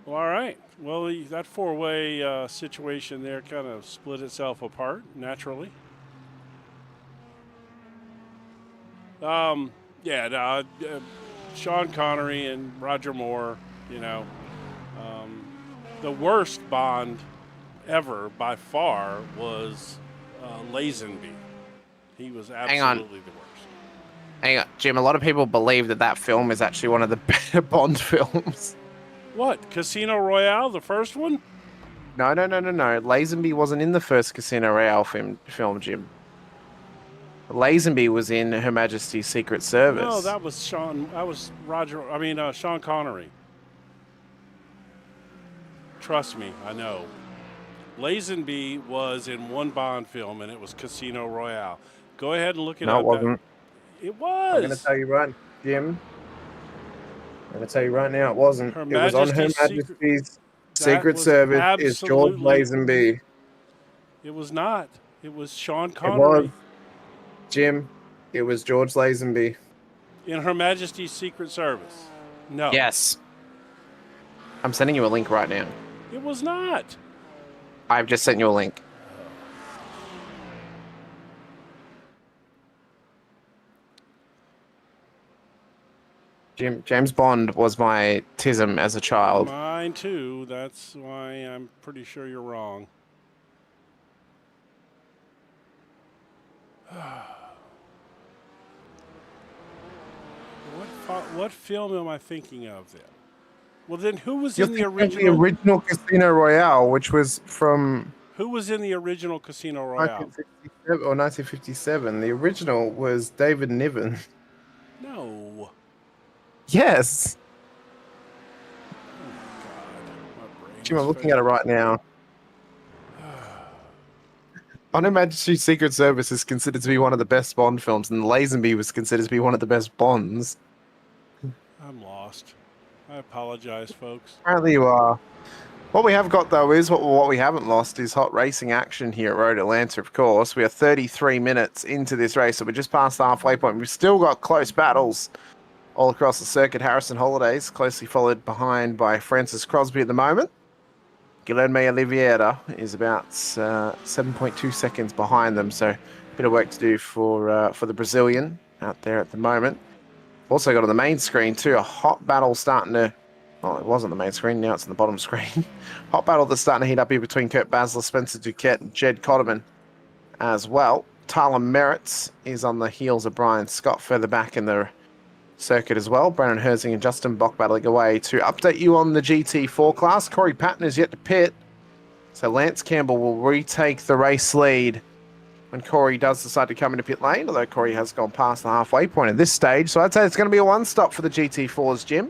Well, all right. Well, that four-way situation there kind of split itself apart naturally. Sean Connery and Roger Moore, the worst Bond ever by far was Lazenby. He was absolutely the worst. Hang on, Jim. A lot of people believe that film is actually one of the better Bond films. What? Casino Royale, the first one? No. Lazenby wasn't in the first Casino Royale film, Jim. Lazenby was in Her Majesty's Secret Service. No, that was Sean Connery. Trust me, I know. Lazenby was in one Bond film, and it was Casino Royale. Go ahead and look it up. No, it wasn't. It was. I'm going to tell you right, Jim. I'm going to tell you right now, it wasn't. Her It was on Her Majesty's Majesty's That Secret was Service is George absolutely. Lazenby. It was not. It was Sean It Connery was, Jim. It was George Lazenby. in Her Majesty's Secret Service. No. Yes. I'm sending you a link right now. It was not. I've just sent you a link. James Bond was my tism as a child. Mine too. That's why I'm pretty sure you're wrong. What film am I thinking of then? Well, then who was in the original? The original Casino Royale, which was from Who was in the original Casino Royale? 1967 or 1957. The original was David Niven. No. Yes. Oh my God. My brain Jim, is I'm looking at it right now. On Her Majesty's Secret Service is considered to be one of the best Bond films, and Lazenby was considered to be one of the best Bonds. I'm lost. I apologize, folks. Apparently you are. What we have got, though, is what we haven't lost is hot racing action here at Road Atlanta, of course. We are 33 minutes into this race, so we're just past the halfway point. We've still got close battles all across the circuit. Harrison Holidays, closely followed behind by Francis Crosby at the moment. Guilherme Oliveira is about 7.2 seconds behind them, so a bit of work to do for the Brazilian out there at the moment. Also got on the main screen, too, a hot battle starting to... Well, it was on the main screen, now it's on the bottom screen. Hot battle that's starting to heat up here between Kurt Basler, Spencer Duquette, and Jed Cotterman as well. Tyler Merritts is on the heels of Brian Scott further back in the circuit as well. Brandon Herzing and Justin Bock battling away. To update you on the GT4 class, Corey Patton is yet to pit, so Lance Campbell will retake the race lead when Corey does decide to come into pit lane, although Corey has gone past the halfway point at this stage. So I'd say it's going to be a one-stop for the GT4's, Jim.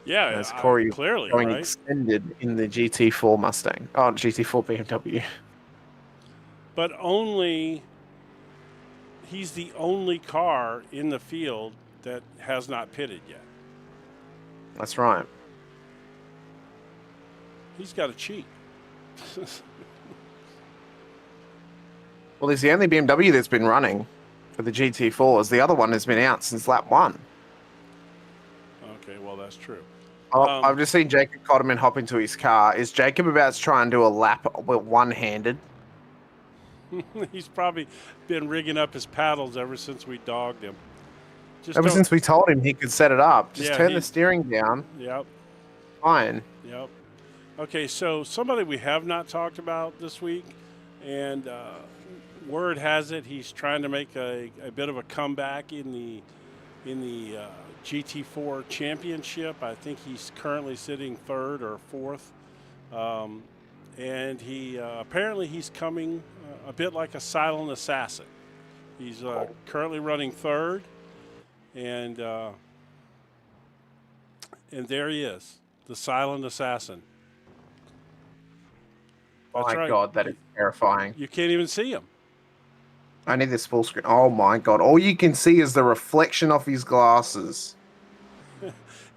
Yeah, as Corey clearly going right? extended in the GT4 Mustang. Oh, GT4 BMW. But he's the only car in the field that has not pitted yet. That's right. He's got to cheat. Well, he's the only BMW that's been running for the GT4s. The other one has been out since lap 1. Okay, well, that's true. Oh, I've just seen Jacob Cotterman hop into his car. Is Jacob about to try and do a lap with one-handed? He's probably been rigging up his paddles ever since we dogged him. Ever since we told him he could set it up. Just turn the steering down. Yep. Fine. Yep. Okay, so somebody we have not talked about this week, and word has it he's trying to make a bit of a comeback in the GT4 championship. I think he's currently sitting 3rd or 4th. And he apparently he's coming a bit like a silent assassin. He's currently running 3rd, and there he is, the silent assassin. Oh That's my right. God, that is terrifying. You can't even see him. I need this full screen. Oh my God. All you can see is the reflection off his glasses.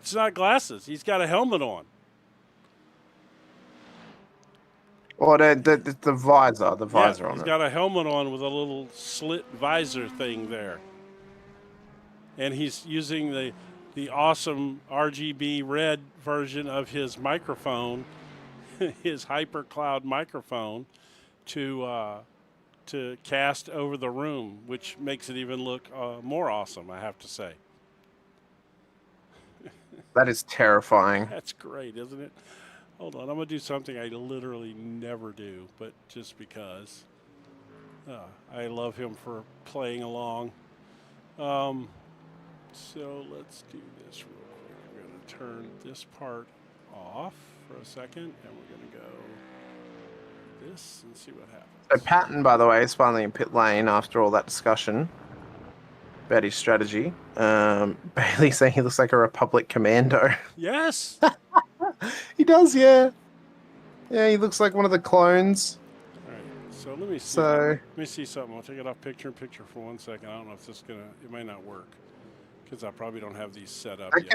It's not glasses. He's got a helmet on. Or the visor. The visor on He's it. got a helmet on with a little slit visor thing there. And he's using the awesome RGB red version of his microphone, his HyperCloud microphone, to cast over the room, which makes it even look more awesome, I have to say. That is terrifying. That's great, isn't it? Hold on, I'm going to do something I literally never do, but just because I love him for playing along. So let's do this real quick. We're going to turn this part off for a second, and we're going to go this and see what happens. So Patton, by the way, is finally in pit lane after all that discussion about his strategy. Bailey saying he looks like a Republic commando. Yes. He does, yeah. Yeah, he looks like one of the clones. All right. So let me see. So Let me see something. I'll take it off picture in picture for 1 second. I don't know if this is it may not work. because I probably don't have these set up That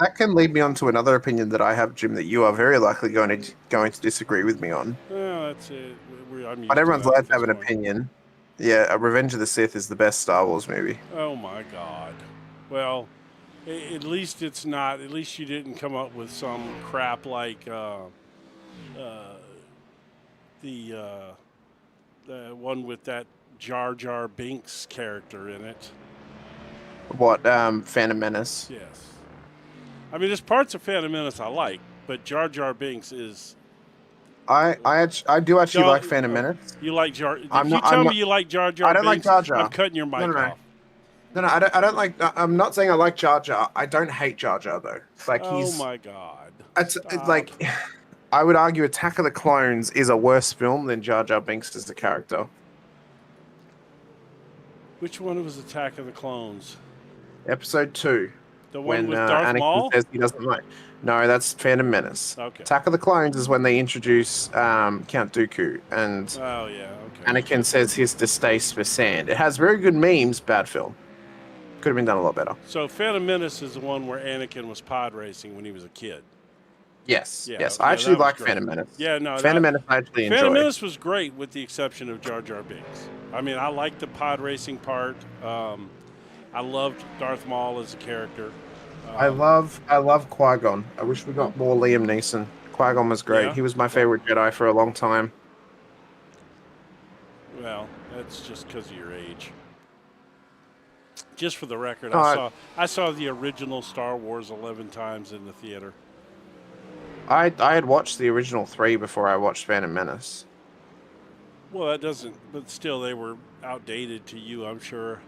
yet. can lead me on to another opinion that I have, Jim, that you are very likely going to disagree with me on. Well, that's it. I'm But used to everyone's that allowed at to have this an point. opinion. Yeah, Revenge of the Sith is the best Star Wars movie. Oh my God. Well, at least it's not. At least you didn't come up with some crap like the one with that Jar Jar Binks character in it. What, Phantom Menace? Yes. I mean, there's parts of Phantom Menace I like, but Jar Jar Binks is. I do actually like Phantom Menace. You like Jar? I'm If you not. tell I'm me not. you like Jar I Jar don't like Binks, Jar Jar. I'm cutting your mic off. No, I don't like. I'm not saying I like Jar Jar. I don't hate Jar Jar though. Like Oh my God! It's Stop. like. I would argue Attack of the Clones is a worse film than Jar Jar Binks as a character. Which one was Attack of the Clones? Episode 2. The one When with Darth Anakin Maul? says he doesn't like. No, that's Phantom Menace. Okay. Attack of the Clones is when they introduce Count Dooku, and Oh yeah. Okay. Anakin says his distaste for sand. It has very good memes. Bad film. Could have been done a lot better. So Phantom Menace is the one where Anakin was pod racing when he was a kid. Yes. Yeah, Yes. yeah, I actually that was like great. Phantom Menace. Yeah, no. Phantom Menace I actually enjoy. Phantom Menace was great with the exception of Jar Jar Binks. I mean, I liked the pod racing part. I loved Darth Maul as a character. I love Qui-Gon. I wish we got more Liam Neeson. Qui-Gon was great. Yeah. He was my favorite Jedi for a long time. Well, that's just because of your age. Just for the record, Uh, I saw the original Star Wars 11 times in the theater. I had watched the original 3 before I watched Phantom Menace. Well, that doesn't, but still, they were outdated to you, I'm sure.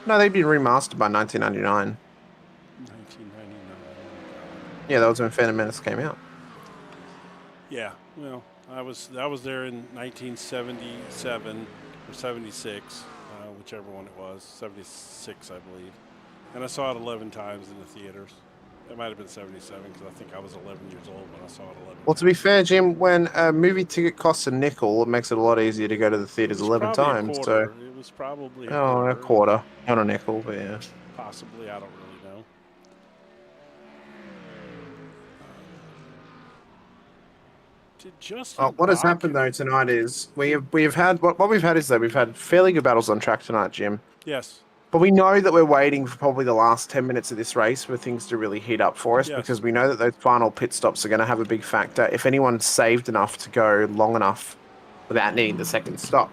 No, they'd been remastered by 1999. 1999. Yeah, that was when Phantom Menace came out. Yeah, well, I was there in 1977 or 76, whichever one it was, 76, I believe, and I saw it 11 times in the theaters. It might have been 77 because I think I was 11 years old when I saw it 11. Well, to be fair, Jim, when a movie ticket costs a nickel, it makes it a lot easier to go to the theaters 11 times. So, It was probably a quarter, not a nickel, but yeah. Possibly, I don't really know. Did Justin What has Bach- happened though tonight is we've had what we've had is that we've had fairly good battles on track tonight, Jim. Yes. But we know that we're waiting for probably the last 10 minutes of this race for things to really heat up for us Yes. because we know that those final pit stops are going to have a big factor. If anyone's saved enough to go long enough without needing the second stop.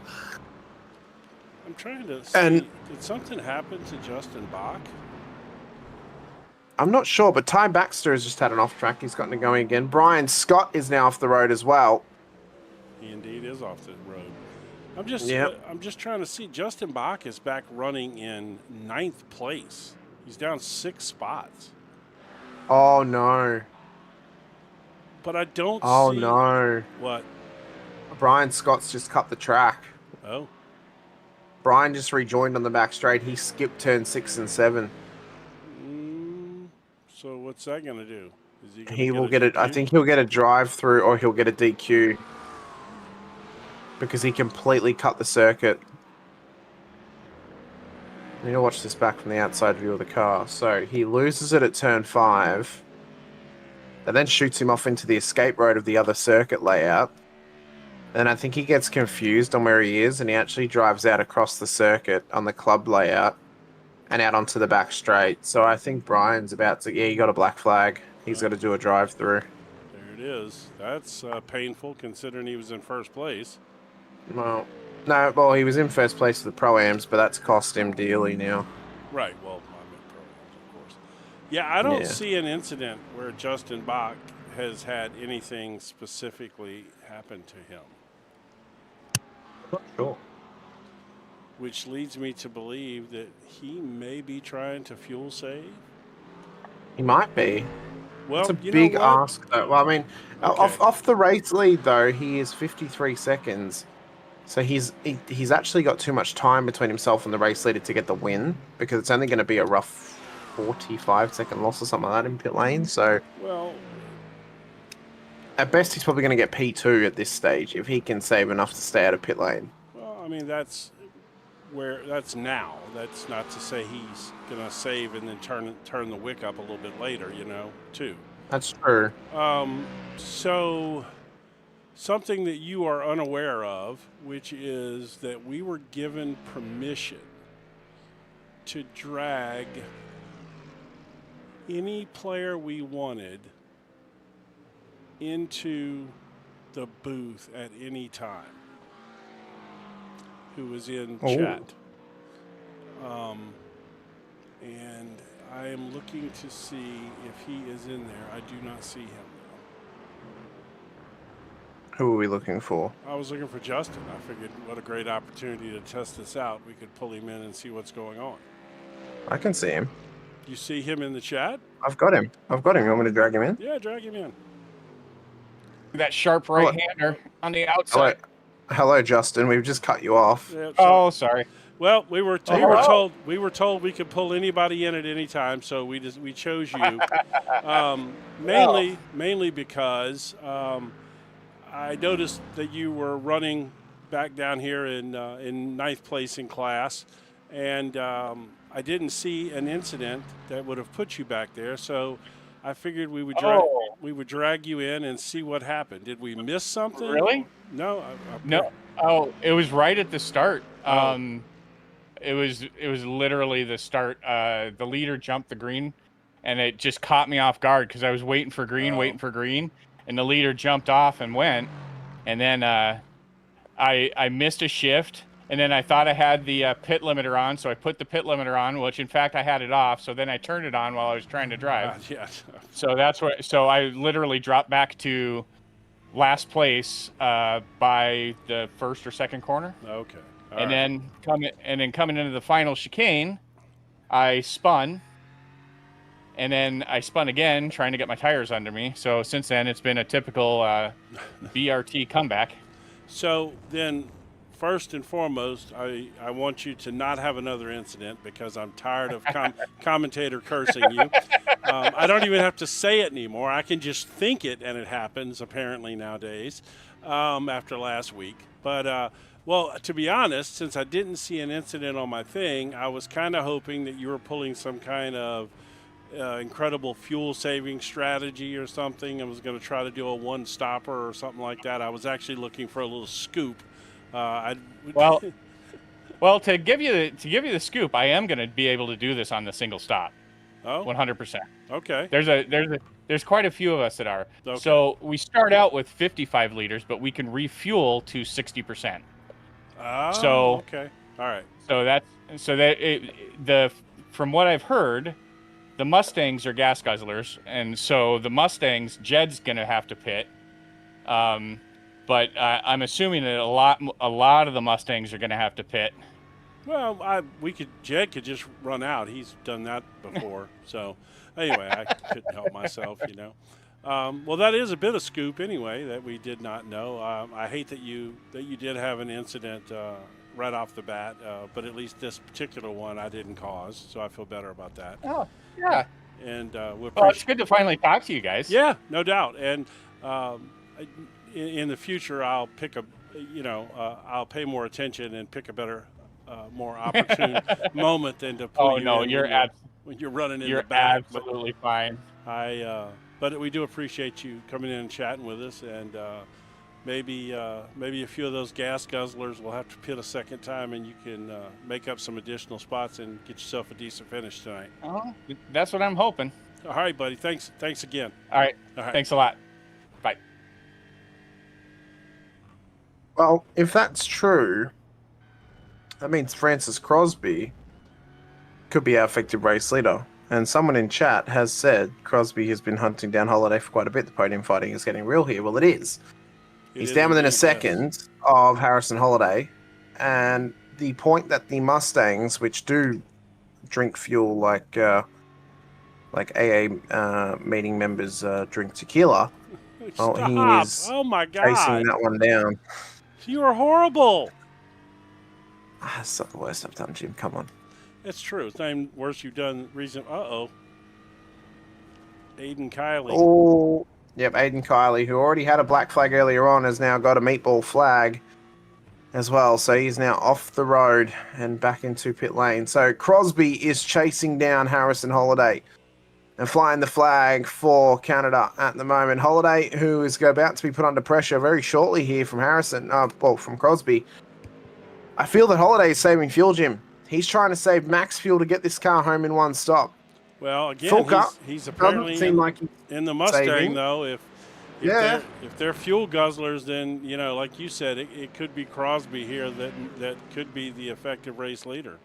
I'm trying to see. And- Did something happen to Justin Bach? I'm not sure, but Ty Baxter has just had an off track. He's gotten it going again. Brian Scott is now off the road as well. He indeed is off the road. I'm just trying to see. Justin Bach is back running in 9th place. He's down 6 spots. Oh, no. But I don't Oh, see. no. What? Brian Scott's just cut the track. Oh. Brian just rejoined on the back straight. He skipped turn 6 and 7. So what's that going to do? Is he? He will get it. I think he'll get a drive through or he'll get a DQ because he completely cut the circuit. I need to watch this back from the outside view of the car. So he loses it at turn 5. That then shoots him off into the escape road of the other circuit layout. And I think he gets confused on where he is and he actually drives out across the circuit on the club layout and out onto the back straight. So I think Brian's about to... Yeah, he got a black flag. He's got to do a drive through. There it is. That's painful considering he was in first place. Well, no, well, he was in first place for the Pro-Ams, but that's cost him dearly now. Right, well, I meant Pro-Ams, of course. Yeah, I don't see an incident where Justin Bach has had anything specifically happen to him. Not sure. Which leads me to believe that he may be trying to fuel save. He might be. Well, it's a big ask, though. Well, I mean, Okay. off the race lead, though, he is 53 seconds. So he's actually got too much time between himself and the race leader to get the win because it's only going to be a rough 45-second loss or something like that in pit lane. So, well, at best, he's probably going to get P2 at this stage if he can save enough to stay out of pit lane. Well, I mean, that's where that's now. That's not to say he's gonna save and then turn the wick up a little bit later, too. That's true. So something that you are unaware of, which is that we were given permission to drag any player we wanted into the booth at any time who was in chat. And I am looking to see if he is in there. I do not see him. Who are we looking for? I was looking for Justin. I figured what a great opportunity to test this out. We could pull him in and see what's going on. I can see him. You see him in the chat? I've got him. You want me to drag him in? Yeah, drag him in. That sharp right-hander on the outside. Hello, Justin. We've just cut you off. Yeah, oh, sorry. Well, we were told we could pull anybody in at any time, so we chose you. Mainly because I noticed that you were running back down here in ninth place in class, and I didn't see an incident that would have put you back there, so I figured we would drag you in and see what happened. Did we miss something? Really? No. No. Oh, it was right at the start. It was literally the start. The leader jumped the green, and it just caught me off guard because I was waiting for green, and the leader jumped off and went, and then I missed a shift. And then I thought I had the pit limiter on, so I put the pit limiter on, which in fact I had it off. So then I turned it on while I was trying to drive. Yes. So that's what. So I literally dropped back to last place by the first or second corner. Okay. Then coming into the final chicane, I spun. And then I spun again, trying to get my tires under me. So since then, it's been a typical BRT comeback. So then, first and foremost, I want you to not have another incident because I'm tired of commentator cursing you. I don't even have to say it anymore. I can just think it, and it happens apparently nowadays after last week. But, well, to be honest, since I didn't see an incident on my thing, I was kind of hoping that you were pulling some kind of incredible fuel-saving strategy or something. I was going to try to do a one-stopper or something like that. I was actually looking for a little scoop. Well, to give you the scoop, I am going to be able to do this on the single stop. Oh, 100%. Okay. There's quite a few of us that are. Okay. So we start out with 55 liters, but we can refuel to 60%. Oh, so okay. All right. From what I've heard, the Mustangs are gas guzzlers, and so the Mustangs, Jed's going to have to pit. But I'm assuming that a lot of the Mustangs are going to have to pit. Well, Jed could just run out. He's done that before. So anyway, I couldn't help myself, Well, that is a bit of scoop anyway that we did not know. I hate that you did have an incident right off the bat, but at least this particular one I didn't cause, so I feel better about that. Oh, yeah. And it's good to finally talk to you guys. Yeah, no doubt. And in the future, I'll pick I'll pay more attention and pick a better, more opportune moment than to pull you in when you're running in the back. You're absolutely fine. But we do appreciate you coming in and chatting with us, and maybe a few of those gas guzzlers will have to pit a second time, and you can make up some additional spots and get yourself a decent finish tonight. Oh, that's what I'm hoping. All right, buddy. Thanks again. All right. Thanks a lot. Bye. Well, if that's true, that means Francis Crosby could be our effective race leader. And someone in chat has said Crosby has been hunting down Holiday for quite a bit. The podium fighting is getting real here. Well, it is. He's down within a second of Harrison Holiday. And the point that the Mustangs, which do drink fuel like AA meeting members drink tequila, Stop. He is my God. chasing that one down. You are horrible. That's not the worst I've done, Jim. Come on. It's true. It's not even worse you've done recent. Aiden Kiley. Oh, yep. Aiden Kiley, who already had a black flag earlier on, has now got a meatball flag. as well. So he's now off the road and back into pit lane. So Crosby is chasing down Harrison Holiday and flying the flag for Canada at the moment. Holiday, who is about to be put under pressure very shortly here from Harrison, from Crosby. I feel that Holiday is saving fuel, Jim. He's trying to save max fuel to get this car home in one stop. Well, again, he's apparently seem like he's in the Mustang, saving. though. If they're fuel guzzlers, then, you know, like you said, it could be Crosby here that could be the effective race leader.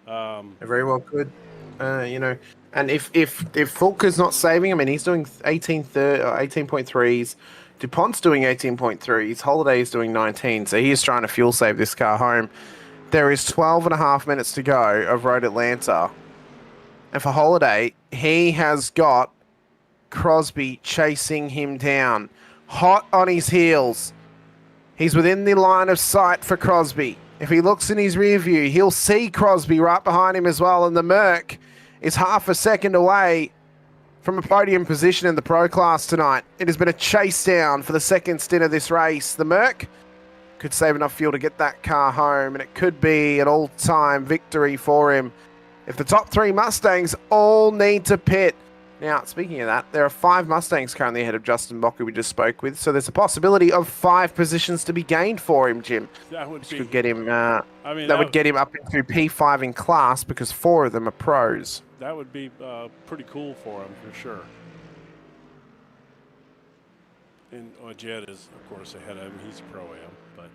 It very well could. You know, and if Fulker's not saving, I mean, he's doing 18.3s. DuPont's doing 18.3s. Holiday's doing 19, so he is trying to fuel save this car home. There is 12 and a half minutes to go of Road Atlanta. And for Holiday, he has got Crosby chasing him down, hot on his heels. He's within the line of sight for Crosby. If he looks in his rear view, he'll see Crosby right behind him as well. And the Merc is half a second away from a podium position in the Pro Class tonight. It has been a chase down for the second stint of this race. The Merc could save enough fuel to get that car home, and it could be an all-time victory for him if the top three Mustangs all need to pit. Now, speaking of that, there are 5 Mustangs currently ahead of Justin Bock, who we just spoke with, so there's a possibility of 5 positions to be gained for him, Jim. That would could get him. That would get him up into P5 in class because 4 of them are pros. That would be pretty cool for him for sure. And Jed is, of course, ahead of him. He's a pro-am, but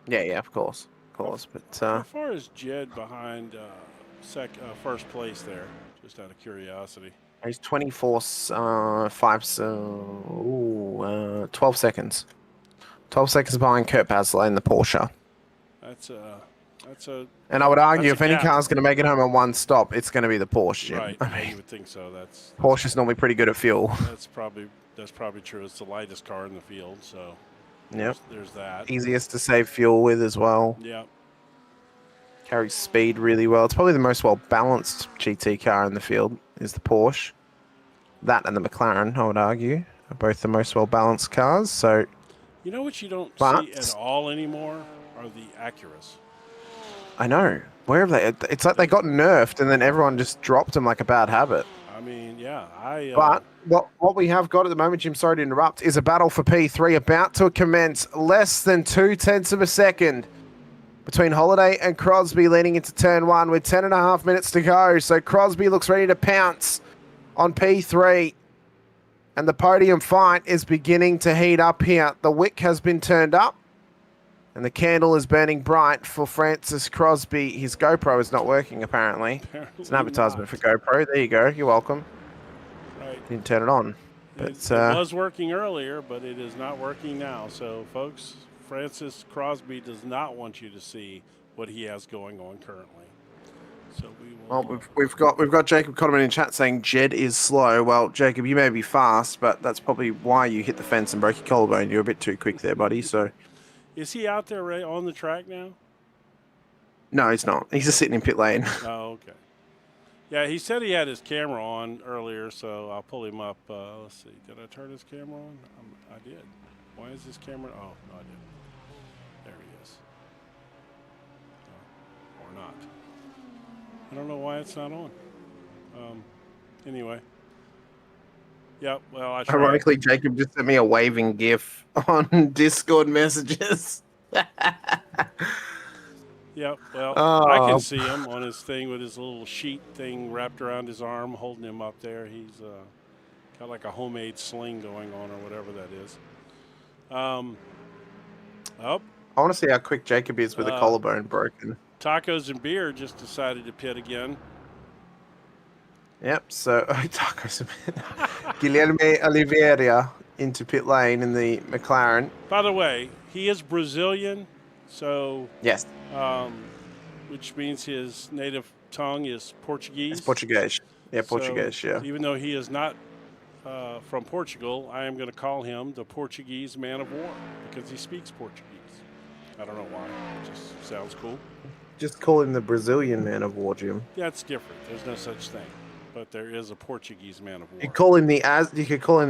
yeah, of course. But how far is Jed behind first place there? Just out of curiosity. He's 24, 12 seconds. 12 seconds behind Kurt Basler in the Porsche. That's and I would argue if any car's going to make it home in one stop, it's going to be the Porsche, Jim. Right, I mean, you would think so. Porsche's normally pretty good at fuel. That's probably true. It's the lightest car in the field, so yep. There's that. Easiest to save fuel with as well. Yeah. Carries speed really well. It's probably the most well-balanced GT car in the field is the Porsche. That and the McLaren, I would argue, are both the most well-balanced cars. So, you know what you don't see at all anymore are the Acuras. I know. Where have they? It's like they got nerfed and then everyone just dropped them like a bad habit. I mean, yeah. But what we have got at the moment, Jim, sorry to interrupt, is a battle for P3 about to commence. Less than 0.2 of a second between Holiday and Crosby leading into turn 1 with 10.5 minutes to go. So Crosby looks ready to pounce on P3. And the podium fight is beginning to heat up here. The wick has been turned up. And the candle is burning bright for Francis Crosby. His GoPro is not working, apparently. It's an advertisement for GoPro. There you go. You're welcome. Right. Didn't turn it on. But, it was working earlier, but it is not working now. So, folks, Francis Crosby does not want you to see what he has going on currently. So we will. Well, we've got Jacob Cotterman in chat saying Jed is slow. Well, Jacob, you may be fast, but that's probably why you hit the fence and broke your collarbone. You're a bit too quick there, buddy. So. Is he out there on the track now? No, he's not. He's just sitting in pit lane. Oh, okay. Yeah, he said he had his camera on earlier, so I'll pull him up. Let's see. Did I turn his camera on? I did. Why is his camera? Oh, no, I didn't. There he is. Oh, or not. I don't know why it's not on. Anyway. Yep, well, I tried. Ironically, Jacob just sent me a waving GIF on Discord messages. Yep, well, I can see him on his thing with his little sheet thing wrapped around his arm, holding him up there. He's got like a homemade sling going on or whatever that is. I want to see how quick Jacob is with a collarbone broken. Tacos and Beer just decided to pit again. Yep, so Tacos and Beer. Guilherme Oliveira into pit lane in the McLaren. By the way, he is Brazilian, so yes, which means his native tongue is Portuguese. It's Portuguese. Yeah, Portuguese. So, yeah. Even though he is not from Portugal, I am going to call him the Portuguese man of war because he speaks Portuguese. I don't know why. It just sounds cool. Just call him the Brazilian man of war, Jim. Yeah, it's different. There's no such thing. But there is a Portuguese man of war. You could call him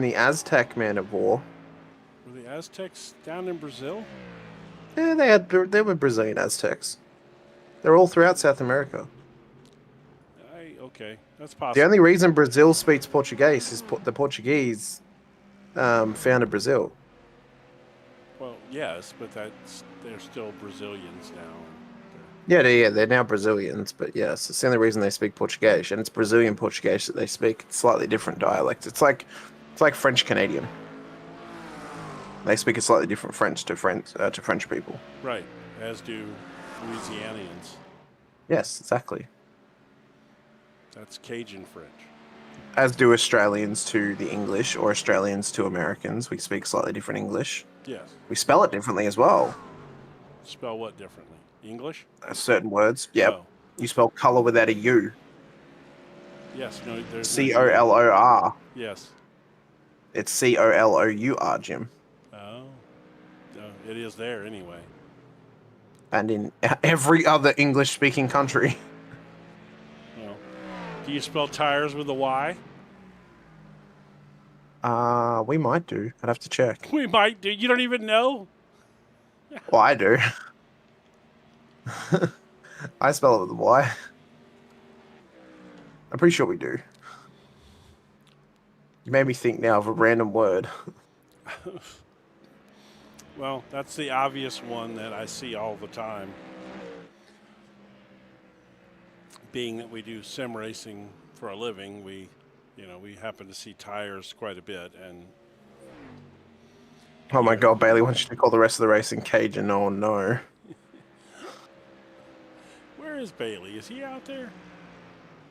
the Aztec man of war. Were the Aztecs down in Brazil? Yeah, they were Brazilian Aztecs. They're all throughout South America. Okay, that's The possible. only reason Brazil speaks Portuguese is the Portuguese founded Brazil. Well, yes, but they're still Brazilians now. They're now Brazilians, but yes, it's the only reason they speak Portuguese, and it's Brazilian Portuguese that they speak. It's slightly different dialect. It's like French Canadian. They speak a slightly different French to French people. Right, as do Louisianians. Yes, exactly. That's Cajun French. As do Australians to the English, or Australians to Americans. We speak slightly different English. Yes. We spell it differently as well. Spell what differently? English? Certain words. Yep. Oh. You spell color without a U. Yes. No. There's Color. Yes. It's Colour, Jim. Oh. It is there anyway. And in every other English-speaking country. Well, do you spell tires with a Y? We might do. I'd have to check. We might do. You don't even know? Well, I do. I spell it with a Y. I'm pretty sure we do. You made me think now of a random word. Well, that's the obvious one that I see all the time. Being that we do sim racing for a living, we happen to see tires quite a bit. And Oh my god, Bailey wants you to call the rest of the racing Cajun. Oh no. where is Bailey? Is he out there?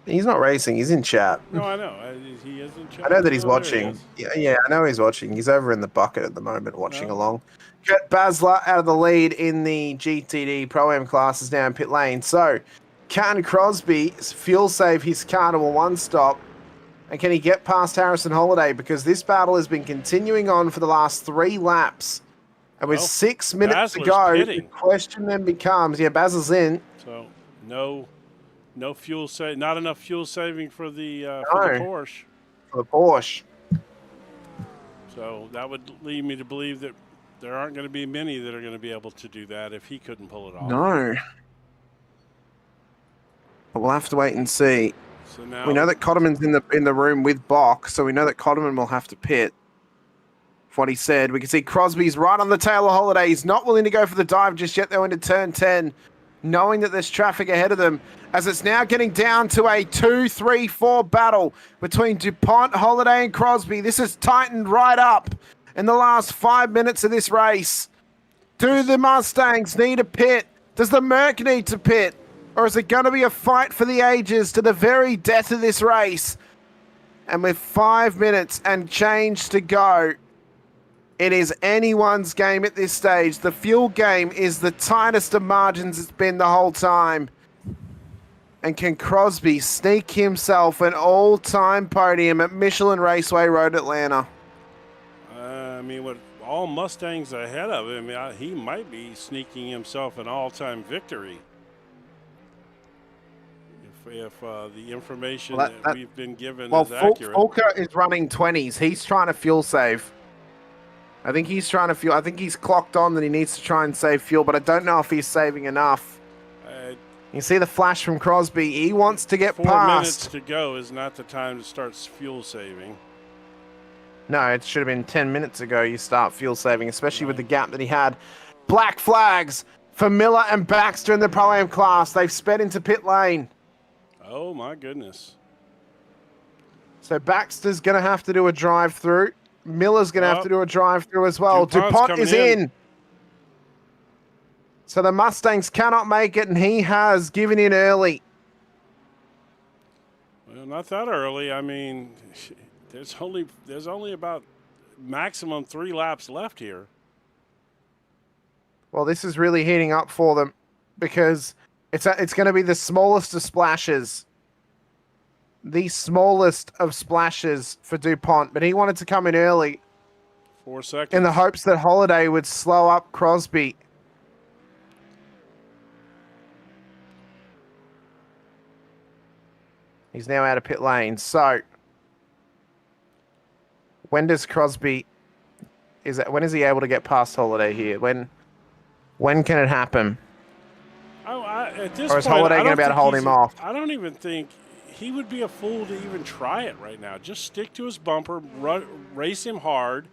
He's not racing, he's in chat. No, I know. He is in chat. I know that he's Oh, there he watching. is. Yeah, I know he's watching. He's over in the bucket at the moment watching along. Kurt Basler out of the lead in the GTD Pro-Am class is now in pit lane. So, can Crosby fuel save his car to a one stop? And can he get past Harrison Holiday? Because this battle has been continuing on for the last 3 laps. And with 6 minutes to Basler's go, pitting. the question then becomes, Basler's in. So, no fuel save, not enough fuel saving for the Porsche. For the Porsche. So that would lead me to believe that there aren't going to be many that are going to be able to do that if he couldn't pull it off. No. But we'll have to wait and see. So now We know that Cotterman's in the room with Bach, so we know that Cotterman will have to pit. What he said, we can see Crosby's right on the tail of Holiday. He's not willing to go for the dive just yet. They're into turn 10, knowing that there's traffic ahead of them. As it's now getting down to a 2-3-4 battle between DuPont, Holiday, and Crosby. This has tightened right up in the last 5 minutes of this race. Do the Mustangs need a pit? Does the Merc need to pit? Or is it going to be a fight for the ages to the very death of this race? And with 5 minutes and change to go, it is anyone's game at this stage. The fuel game is the tightest of margins it's been the whole time. And can Crosby sneak himself an all-time podium at Michelin Raceway Road, Atlanta? I mean, with all Mustangs ahead of him, he might be sneaking himself an all-time victory. If the information that we've been given is accurate. Fulker is running 20s. He's trying to fuel save. I think he's trying to fuel. I think he's clocked on that he needs to try and save fuel, but I don't know if he's saving enough. You see the flash from Crosby. He wants to get 4 past. 4 minutes to go is not the time to start fuel saving. No, it should have been 10 minutes ago you start fuel saving, especially with the gap that he had. Black flags for Miller and Baxter in the Pro-Am class. They've sped into pit lane. Oh, my goodness. So Baxter's going to have to do a drive-through. Miller's going to have to do a drive-through as well. DuPont is in. So the Mustangs cannot make it, and he has given in early. Well, not that early. I mean, there's only about maximum 3 laps left here. Well, this is really heating up for them because it's going to be the smallest of splashes. The smallest of splashes for DuPont, but he wanted to come in early. 4 seconds. In the hopes that Holiday would slow up Crosby. He's now out of pit lane. So, when does Crosby... when is he able to get past Holiday here? When When can it happen? At this Or is point, Holiday I going to don't be able to think hold he's- him off? I don't even think he would be a fool to even try it right now. Just stick to his bumper, race him hard,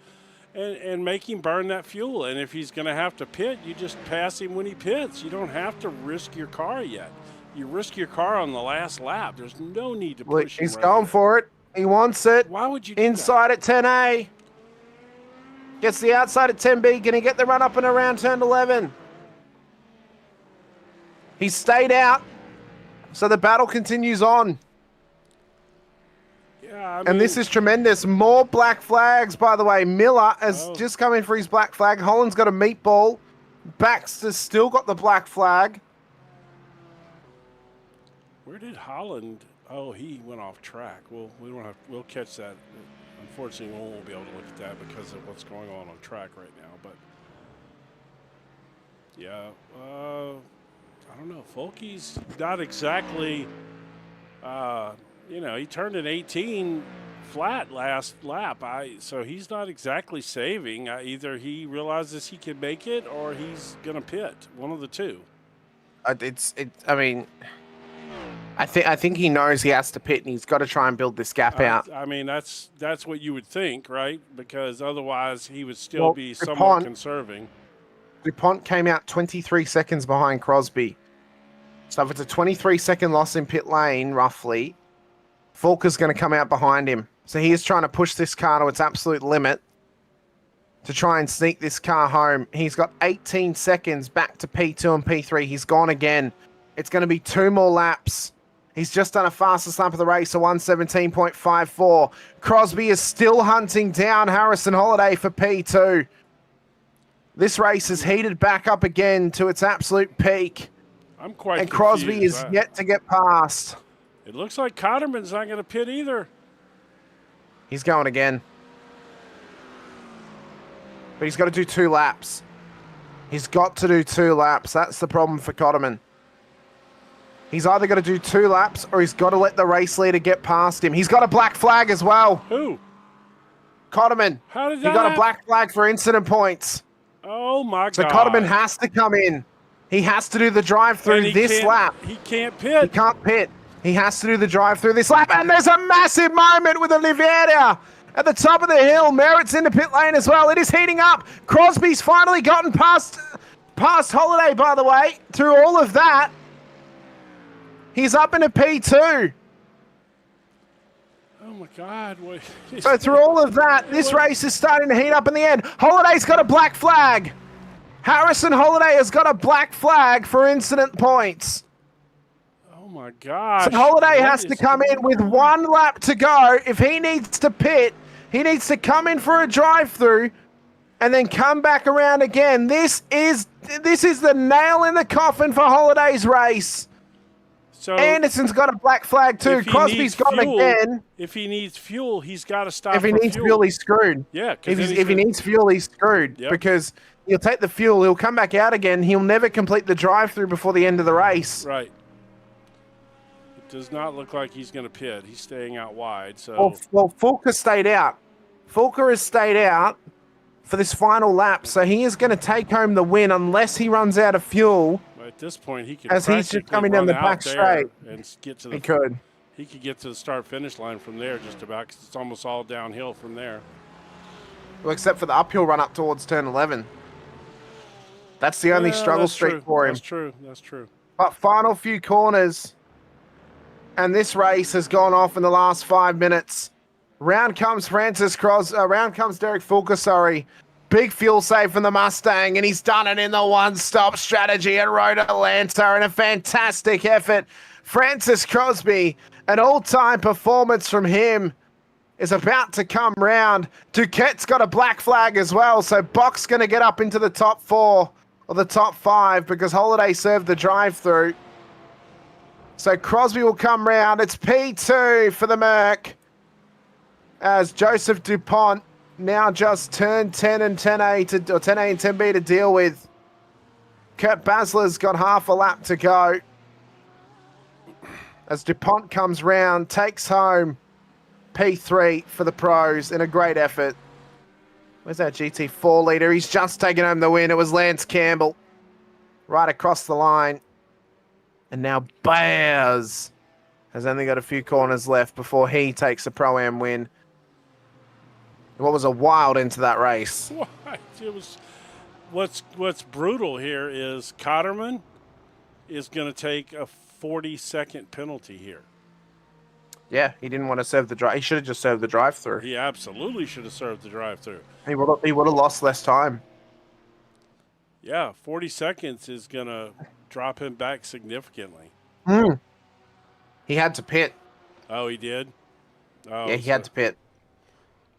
and make him burn that fuel. And if he's going to have to pit, you just pass him when he pits. You don't have to risk your car yet. You risk your car on the last lap. There's no need to push him. He's right going yet. for it. He wants it. Why would you do Inside at 10A. Gets the outside at 10B. Can he get the run up and around turn 11? He stayed out. So the battle continues on. Yeah, I mean, And this is tremendous. More black flags, by the way. Miller has Oh. just come in for his black flag. Holland's got a meatball. Baxter's still got the black flag. where did Holland? Oh, he went off track. Well, we don't have. We'll catch that. Unfortunately, we won't be able to look at that because of what's going on track right now. But yeah, I don't know. Folky's not exactly. He turned an 18 flat last lap. So he's not exactly saving. Either he realizes he can make it, or he's gonna pit. One of the two. I think he knows he has to pit, and he's got to try and build this gap out. I mean, that's what you would think, right? Because otherwise, he would still be somewhat DuPont- conserving. DuPont came out 23 seconds behind Crosby. So if it's a 23-second loss in pit lane, roughly, Fulker's going to come out behind him. So he is trying to push this car to its absolute limit to try and sneak this car home. He's got 18 seconds back to P2 and P3. He's gone again. It's going to be 2 more laps. He's just done a fastest lap of the race, a 1:17.54. Crosby is still hunting down Harrison Holiday for P2. This race is heated back up again to its absolute peak. I'm quite And Crosby confused. is yet to get past. It looks like Cotterman's not going to pit either. He's going again. But he's got to do 2 laps. He's got to do 2 laps. That's the problem for Cotterman. He's either got to do 2 laps or he's got to let the race leader get past him. He's got a black flag as well. Who? Cotterman. How did He that got a happen? black flag for incident points. Oh, my So God. Cotterman has to come in. He has to do the And drive-through he this can't- lap. He can't He pit. can't pit. He has to do the drive-through this lap. And there's a massive moment with Oliveira at the top of the hill. Merritt's in the pit lane as well. It is heating up. Crosby's finally gotten past Holiday, by the way, through all of that. He's up into P2. Oh, my God. What? So through all of that, this race is starting to heat up in the end. Holiday's got a black flag. Harrison Holiday has got a black flag for incident points. Oh, my gosh. So Holiday What has to is come in with 1 lap to go. If he needs to pit, he needs to come in for a drive-through and then come back around again. This is the nail in the coffin for Holiday's race. So Anderson's got a black flag too. if he Crosby's needs gone fuel- again. If he needs fuel, he's got to stop If he for needs fuel, he's screwed. Yeah, 'cause then If he needs fuel, he's screwed. Yep. Because he'll take the fuel, he'll come back out again. He'll never complete the drive-through before the end of the race. Right. It does not look like he's going to pit. He's staying out wide. So Well, Fulker stayed out. Fulker has stayed out for this final lap, so he is going to take home the win unless he runs out of fuel. at this point, he could As he's just practically coming down run the out back there straight. and get to He the. could. He could get to the start-finish line from there, just about. 'Cause it's almost all downhill from there. Well, except for the uphill run up towards turn 11. That's the only Yeah, struggle that's streak true. for him. That's true. That's true. But final few corners, and this race has gone off in the last 5 minutes. Round comes round comes Derek Fulker, sorry. Big fuel save from the Mustang, and he's done it in the one-stop strategy at Road Atlanta, and a fantastic effort. Francis Crosby, an all-time performance from him, is about to come round. Duquette's got a black flag as well, so Bock's going to get up into the top 4 or the top 5 because Holiday served the drive-through. So Crosby will come round. It's P2 for the Merc as Joseph DuPont now just turned 10 and 10A or 10A and 10B to deal with. Kurt Basler's got half a lap to go. As DuPont comes round, takes home P3 for the pros in a great effort. Where's that GT4 leader? He's just taken home the win. It was Lance Campbell. right across the line. And now Bears has only got a few corners left before he takes a Pro-Am win. What was a wild end to that race. What? It was. What's brutal here is Cotterman is going to take a 40-second penalty here. Yeah, he didn't want to serve the drive. He should have just served the drive-through. He absolutely should have served the drive-through. He would have lost less time. Yeah, 40 seconds is going to drop him back significantly. He had to pit. Oh, he did? Oh, Yeah, he had to pit.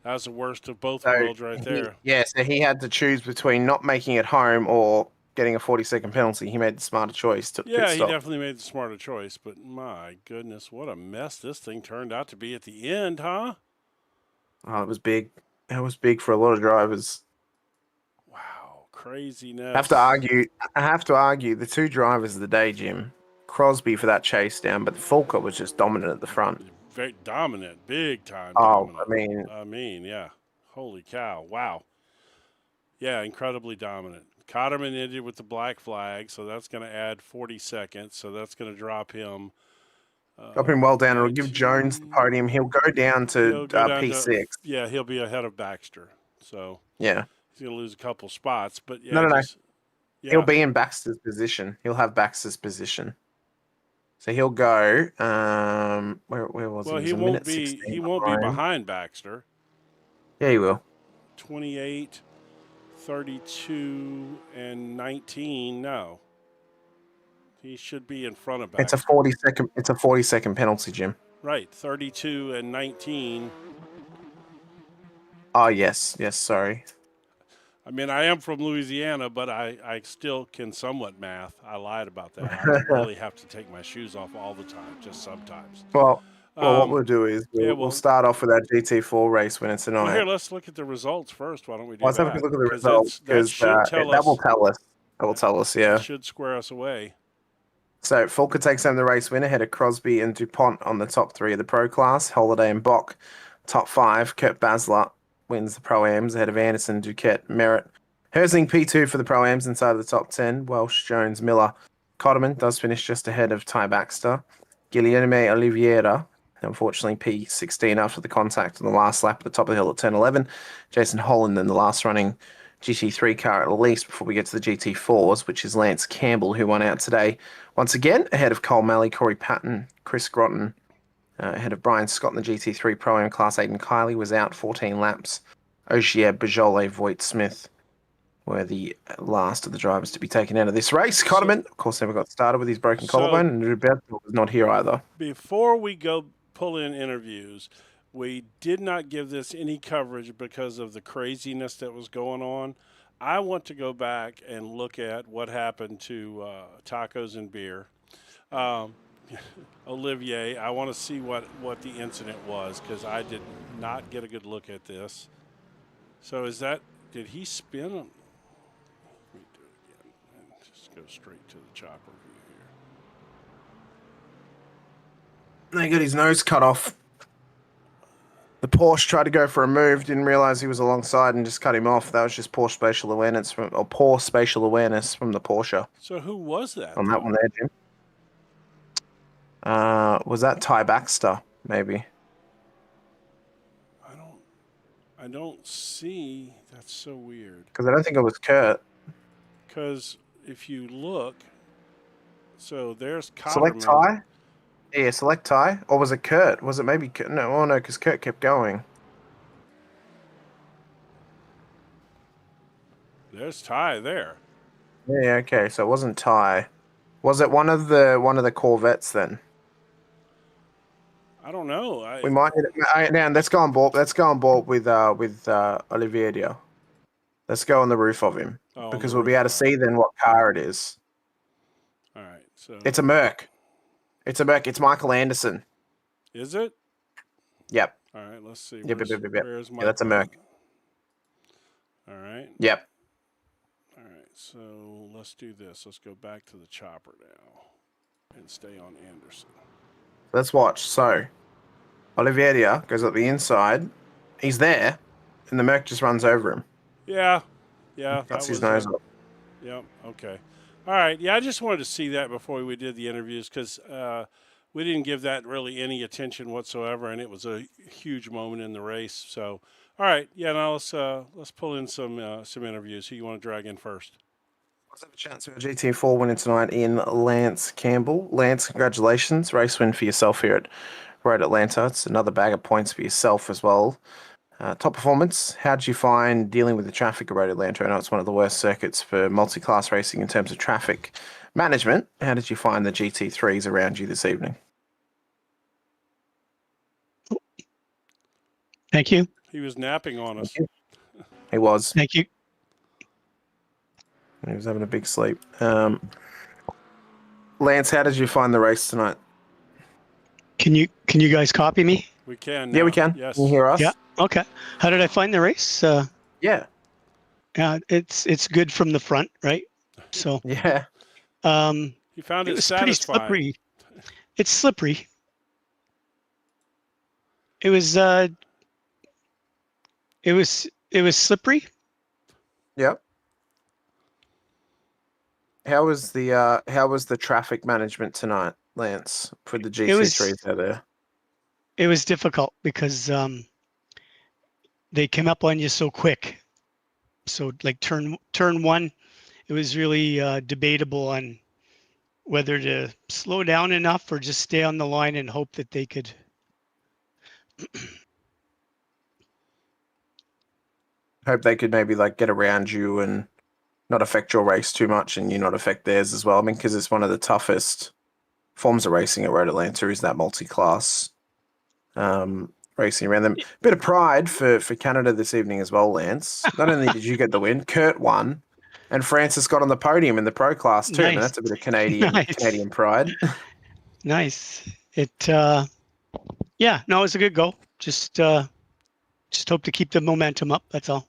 That was the worst of both worlds right there. So he had to choose between not making it home or getting a 40-second penalty. He made the smarter choice. Yeah, he definitely made the smarter choice. But my goodness, what a mess this thing turned out to be at the end, huh? Oh, it was big. It was big for a lot of drivers. Wow, craziness. I have to argue the two drivers of the day, Jim. Crosby for that chase down, but Fulker was just dominant at the front. Very dominant, big time Oh, dominant. I mean, yeah. Holy cow. Wow. Yeah, incredibly dominant. Cotterman ended with the black flag, so that's going to add 40 seconds. So that's going to drop him. Drop him well down. It'll give Jones the podium. He'll go down to P6. Yeah, he'll be ahead of Baxter. So yeah, he's going to lose a couple spots. But yeah, no. Yeah. He'll be in Baxter's position. He'll have Baxter's position. So he'll go. Where was he? Well, he won't be. He won't be behind Baxter. Yeah, he will. 28, 32, and 19. No, he should be in front of Baxter. It's a 40-second penalty, Jim. Right, 32 and 19. Oh yes. Sorry. I mean, I am from Louisiana, but I still can somewhat math. I lied about that. I don't really have to take my shoes off all the time, just sometimes. Well, what we'll do is we'll start off with our GT4 race winner tonight. Well, here, let's look at the results first. Why don't we do let's that? Let's have a look at the results because that will tell us. That will tell us, yeah. It should square us away. So Fulker takes home the race win ahead of Crosby and DuPont on the top three of the Pro class. Holiday and Bock, top five. Kurt Basler wins the Pro-Ams ahead of Anderson, Duquette, Merritt. Herzing P2 for the Pro-Ams inside of the top 10. Welsh, Jones, Miller. Cotterman does finish just ahead of Ty Baxter. Guilherme Oliveira, unfortunately P16 after the contact on the last lap at the top of the hill at turn 11. Jason Holland in the last running GT3 car at least before we get to the GT4s, which is Lance Campbell, who won out today. Once again, ahead of Cole Malley, Corey Patton, Chris Groton, ahead of Brian Scott in the GT3 Pro-Am class. Aidan Kiley was out 14 laps. Ogier, Bajole, Voigt, Smith were the last of the drivers to be taken out of this race. Cotterman, of course, never got started with his broken collarbone, and Roberto was not here either. Before we go pull in interviews, we did not give this any coverage because of the craziness that was going on. I want to go back and look at what happened to Tacos and Beer. Olivier, I want to see what the incident was because I did not get a good look at this. So did he spin? Let me do it again and just go straight to the chopper view here. They got his nose cut off. The Porsche tried to go for a move, didn't realize he was alongside and just cut him off. That was just poor spatial awareness from the Porsche. So who was that? On that one there, Jim. Was that Ty Baxter, maybe? I don't see. That's so weird. Because I don't think it was Kurt. Because if you look, so there's Cotterman. Select Ty? Yeah, select Ty. Or was it Kurt? Was it maybe Kurt? No, because Kurt kept going. There's Ty there. Yeah, okay. So it wasn't Ty. Was it one of the Corvettes then? I don't know. We might. Now let's go on board. Let's go on board with Oliveira. Let's go on the roof of him because we'll be able to see then what car it is. All right. So it's a Merc. It's Michael Anderson. Is it? Yep. All right. Let's see. Yep. Where's Yeah, that's a Merc. All right. Yep. All right. So let's do this. Let's go back to the chopper now and stay on Anderson. Let's watch. So, Oliveira goes up the inside. He's there, and the Merc just runs over him. Yeah. Cuts his nose up. Yep. Okay. All right. Yeah, I just wanted to see that before we did the interviews because we didn't give that really any attention whatsoever, and it was a huge moment in the race. So, all right. Yeah, now let's pull in some interviews. Who you want to drag in first? Let's have a chance with GT4 winner tonight in Lance Campbell. Lance, congratulations. Race win for yourself here at Road Atlanta. It's another bag of points for yourself as well. Top performance. How did you find dealing with the traffic at Road Atlanta? I know it's one of the worst circuits for multi-class racing in terms of traffic management. How did you find the GT3s around you this evening? Thank you. He was napping on us. He was. Thank you. He was having a big sleep. Lance, how did you find the race tonight? Can you guys copy me? We can. Yeah, now. we can. Yes. Can you hear us? Yeah. Okay. How did I find the race? Yeah. It's good from the front, right? So Yeah. He found it it was satisfying. pretty slippery. It's slippery. It was slippery. Yep. How was the traffic management tonight, Lance, for the GT3s out there? It was difficult because they came up on you so quick. So like turn one, it was really debatable on whether to slow down enough or just stay on the line and hope that they could. Hope they could maybe like get around you and not affect your race too much, and you not affect theirs as well. I mean, because it's one of the toughest forms of racing at Road Atlanta is that multi-class racing around them. Bit of pride for Canada this evening as well, Lance. Not only did you get the win, Kurt won, and Francis got on the podium in the pro class too. Nice. I mean, that's a bit of Canadian pride. Nice. It yeah, no, it was a good go. Just hope to keep the momentum up. That's all.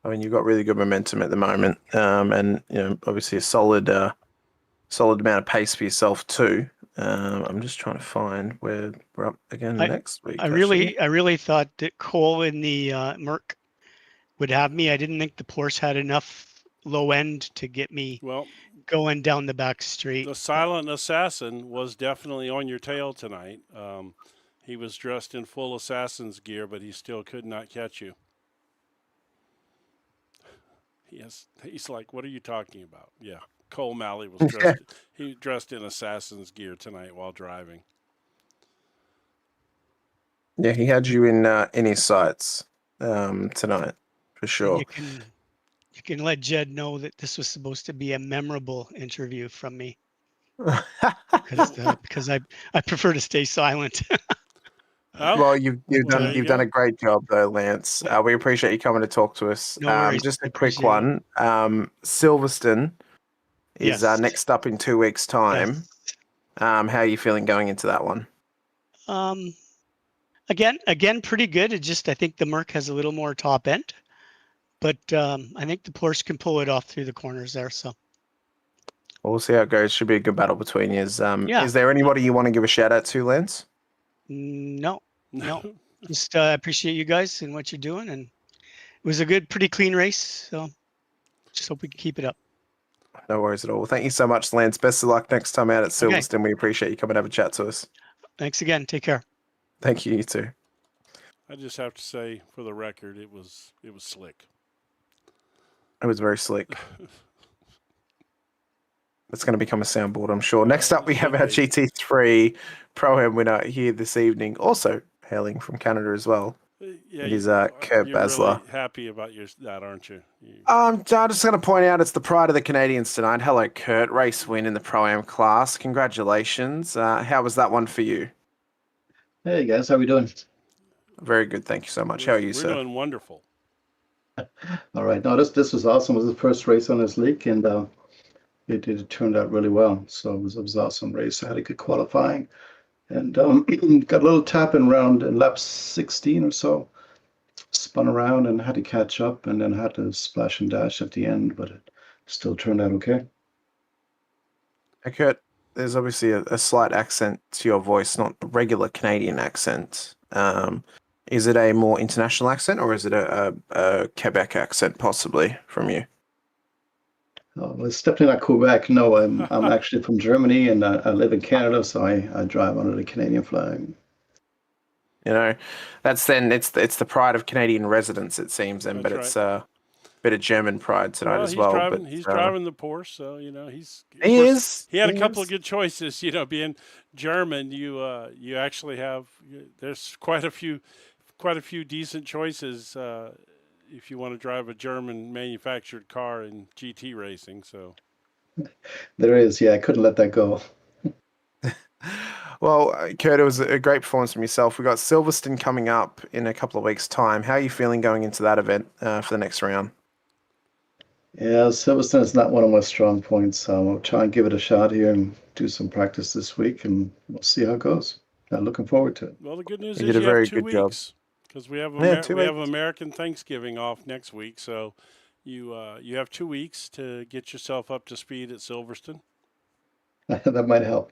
I mean, you've got really good momentum at the moment, and obviously a solid amount of pace for yourself too. I'm just trying to find where we're up again next week. I really thought that Cole in the Merc would have me. I didn't think the Porsche had enough low end to get me going down the back straight. The silent assassin was definitely on your tail tonight. He was dressed in full assassin's gear, but he still could not catch you. He's like, what are you talking about? Yeah. Cole Malley was dressed in assassin's gear tonight while driving. Yeah, he had you in his sights tonight for sure. And you can let Jed know that this was supposed to be a memorable interview from me because I prefer to stay silent. Well, you've done a great job though, Lance. We appreciate you coming to talk to us. No worries. Just a quick one. Silverstone is next up in 2 weeks' time. Yes. How are you feeling going into that one? Again, pretty good. I think the Merc has a little more top end, but I think the Porsche can pull it off through the corners there. So we'll see how it goes. Should be a good battle between you. Is there anybody you want to give a shout out to, Lance? No. Just appreciate you guys and what you're doing, and it was a pretty clean race. So just hope we can keep it up. No worries at all. Well, thank you so much, Lance. Best of luck next time out at Silverstone. We appreciate you coming and have a chat to us. Thanks again. Take care. Thank you. You too. I just have to say, for the record, it was slick. It was very slick. It's going to become a soundboard, I'm sure. Next up, we have our GT3 Pro-Am winner here this evening, also hailing from Canada as well. Yeah, it is Kurt Basler. Really happy about that, aren't you? I'm just going to point out it's the pride of the Canadians tonight. Hello, Kurt. Race win in the Pro-Am class. Congratulations. How was that one for you? Hey, guys. How are we doing? Very good. Thank you so much. How are you, sir? We're doing wonderful. All right. No, this was awesome. It was the first race on this league, and it turned out really well. So it was an awesome race. I had a good qualifying, and got a little tapping around in lap 16 or so. Spun around and had to catch up, and then had to splash and dash at the end, but it still turned out okay. Hey, Kurt, there's obviously a slight accent to your voice, not a regular Canadian accent. Is it a more international accent, or is it a Quebec accent, possibly, from you? Well, it's definitely not Quebec. No, I'm actually from Germany, and I live in Canada, so I drive under the Canadian flag. You know, that's then it's the pride of Canadian residents, it seems, then, That's but right. it's a bit of German pride tonight Well, as well. But he's driving the Porsche, so he's of he course is. he had a He couple of is. good choices. Being German, you actually have there's quite a few decent choices if you want to drive a German manufactured car in GT racing. So There is, yeah, I couldn't let that go. Well, Kurt, it was a great performance from yourself. We've got Silverstone coming up in a couple of weeks' time. How are you feeling going into that event for the next round? Yeah, Silverstone is not one of my strong points, so I'll try and give it a shot here and do some practice this week, and we'll see how it goes. Looking forward to it. well, the good news You is did a you have very 2 good job. weeks because we have Yeah, 2 we have weeks. American Thanksgiving off next week. So you have 2 weeks to get yourself up to speed at Silverstone. That might help.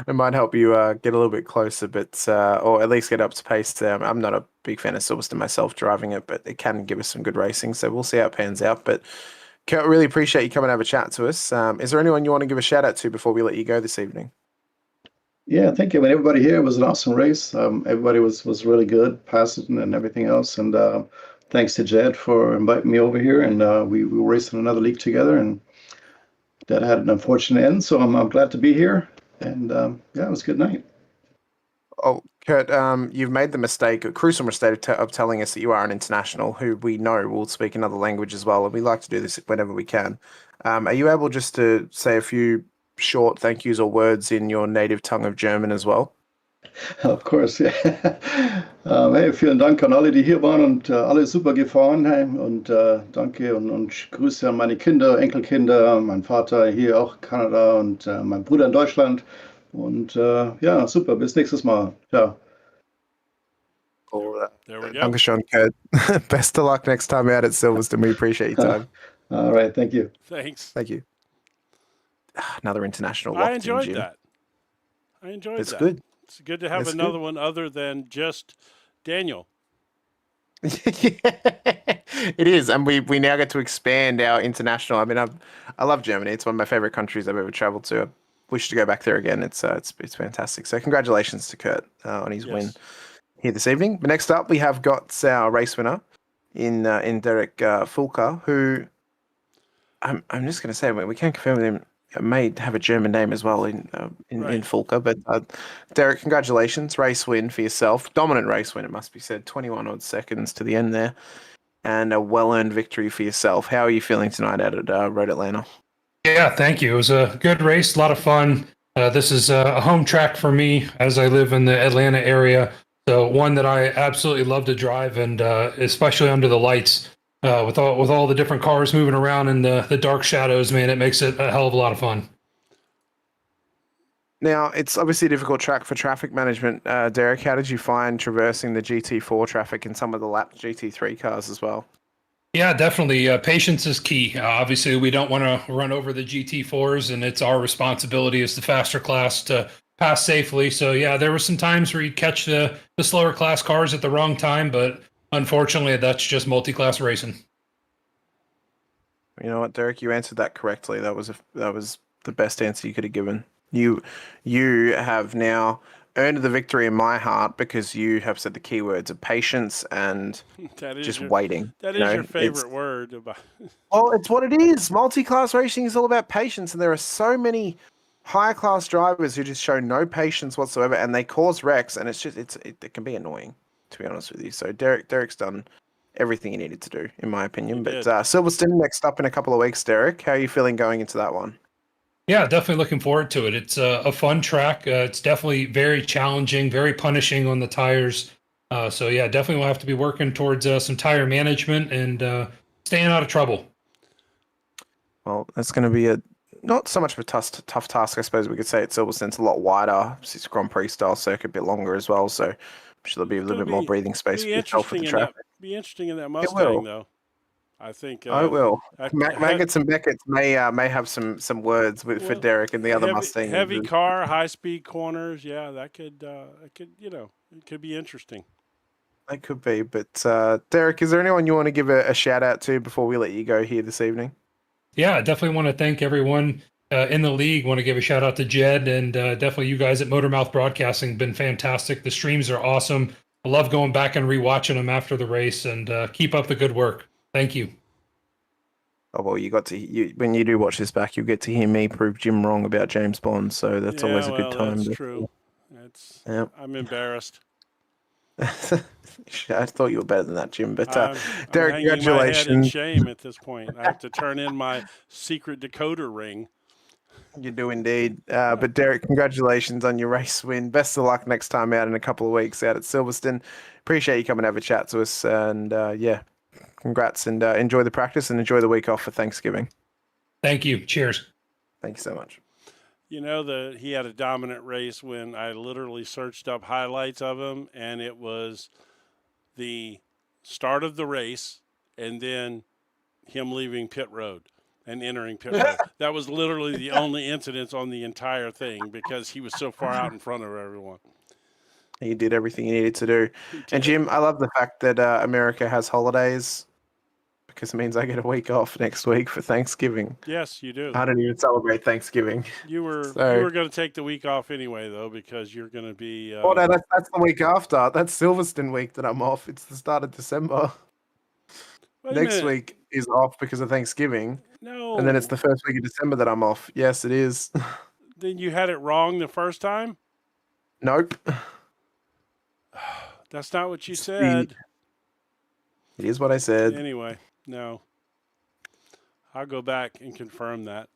It might help you get a little bit closer, but or at least get up to pace. I'm not a big fan of Silverstone myself driving it, but it can give us some good racing. So we'll see how it pans out. But Kurt, really appreciate you coming to have a chat to us. Is there anyone you want to give a shout out to before we let you go this evening? Yeah, thank you. I mean, everybody here, it was an awesome race. Everybody was really good, passing and everything else. And thanks to Jed for inviting me over here. And we were racing another league together, and that had an unfortunate end. So I'm glad to be here. And yeah, it was a good night. Oh, Kurt, you've made the mistake, a crucial mistake of telling us that you are an international who we know will speak another language as well. And we like to do this whenever we can. Are you able just to say a few short thank yous or words in your native tongue of German as well? Of course, ja. Hey, vielen Dank an alle, die hier waren und alle super gefahren haben. Und danke und Grüße an meine Kinder, Enkelkinder, mein Vater hier auch in Kanada und mein Bruder in Deutschland. Und ja, super, bis nächstes Mal. Ciao. There we go. Dankeschön, Kurt. Best of luck next time out at Silverstone. We appreciate your time. All right, thank you. Thanks. Thank you. Another international. I enjoyed that. It's good. It's good to have It's another good. one other than just Daniel. It is, and we now get to expand our international. I mean, I love Germany. It's one of my favorite countries I've ever traveled to. I wish to go back there again. It's fantastic. So congratulations to Kurt on his win here this evening. But next up, we have got our race winner in Derek Fulker, who I'm just going to say we can confirm with him. It may have a German name as well in Fulker, but Derek, congratulations, race win for yourself. Dominant race win, it must be said. 21 odd seconds to the end there, and a well-earned victory for yourself. How are you feeling tonight out at Road Atlanta? Yeah, thank you. It was a good race, a lot of fun. This is a home track for me as I live in the Atlanta area. So one that I absolutely love to drive, and especially under the lights. With all the different cars moving around in the dark shadows, man, it makes it a hell of a lot of fun. Now, it's obviously a difficult track for traffic management. Derek, how did you find traversing the GT4 traffic and some of the lapped GT3 cars as well? Yeah, definitely. Patience is key. Obviously, we don't want to run over the GT4s, and it's our responsibility as the faster class to pass safely. So, yeah, there were some times where you'd catch the slower class cars at the wrong time, but unfortunately, that's just multi-class racing. You know what, Derek? You answered that correctly. That was the best answer you could have given. You have now earned the victory in my heart because you have said the keywords of patience and just waiting. That is your favorite word. Well, it's what it is. Multi-class racing is all about patience, and there are so many high-class drivers who just show no patience whatsoever, and they cause wrecks, and it can be annoying, to be honest with you. So Derek's done everything he needed to do, in my opinion. But Silverstone next up in a couple of weeks, Derek. How are you feeling going into that one? Yeah, definitely looking forward to it. It's a fun track. It's definitely very challenging, very punishing on the tires. So yeah, definitely will have to be working towards some tire management and staying out of trouble. Well, that's going to be not so much of a tough task, I suppose we could say. At Silverstone, it's a lot wider. It's Grand Prix style circuit, a bit longer as well. So I'm sure there'll be a little bit more breathing space for yourself with the traffic. Be interesting in that Mustang, though. I think I will. Maggots and Beckett's may have some words for Derek and the other Mustang. Heavy car, high speed corners. Yeah, that could it could be interesting. It could be, but Derek, is there anyone you want to give a shout out to before we let you go here this evening? Yeah, I definitely want to thank everyone in the league. Want to give a shout out to Jed and definitely you guys at MotorMouth Broadcasting. Been fantastic. The streams are awesome. I love going back and rewatching them after the race, and keep up the good work. Thank you. Oh well, when you do watch this back, you get to hear me prove Jim wrong about James Bond. So that's Yeah, always a good well, time. that's true. Yep. I'm embarrassed. I thought you were better than that, Jim. But I'm Derek, hanging my head in congratulations. shame at this point. I have to turn in my secret decoder ring. You do indeed. But Derek, congratulations on your race win. Best of luck next time out in a couple of weeks out at Silverstone. Appreciate you coming to have a chat to us. And yeah, congrats and enjoy the practice and enjoy the week off for Thanksgiving. Thank you. Cheers. Thank you so much. You know, he had a dominant race when I literally searched up highlights of him, and it was the start of the race and then him leaving pit road and entering pit road. That was literally the only incidents on the entire thing because he was so far out in front of everyone. He did everything he needed to do. And Jim, I love the fact that America has holidays because it means I get a week off next week for Thanksgiving. Yes, you do. I don't even celebrate Thanksgiving. You were going to take the week off anyway, though, because you're going to be. Oh no, that's the week after. That's Silverstone week that I'm off. It's the start of December. Next week is off because of Thanksgiving. No. And then it's the first week of December that I'm off. Yes, it is. Then you had it wrong the first time? Nope. That's not what you said. It is what I said. Anyway, no. I'll go back and confirm that.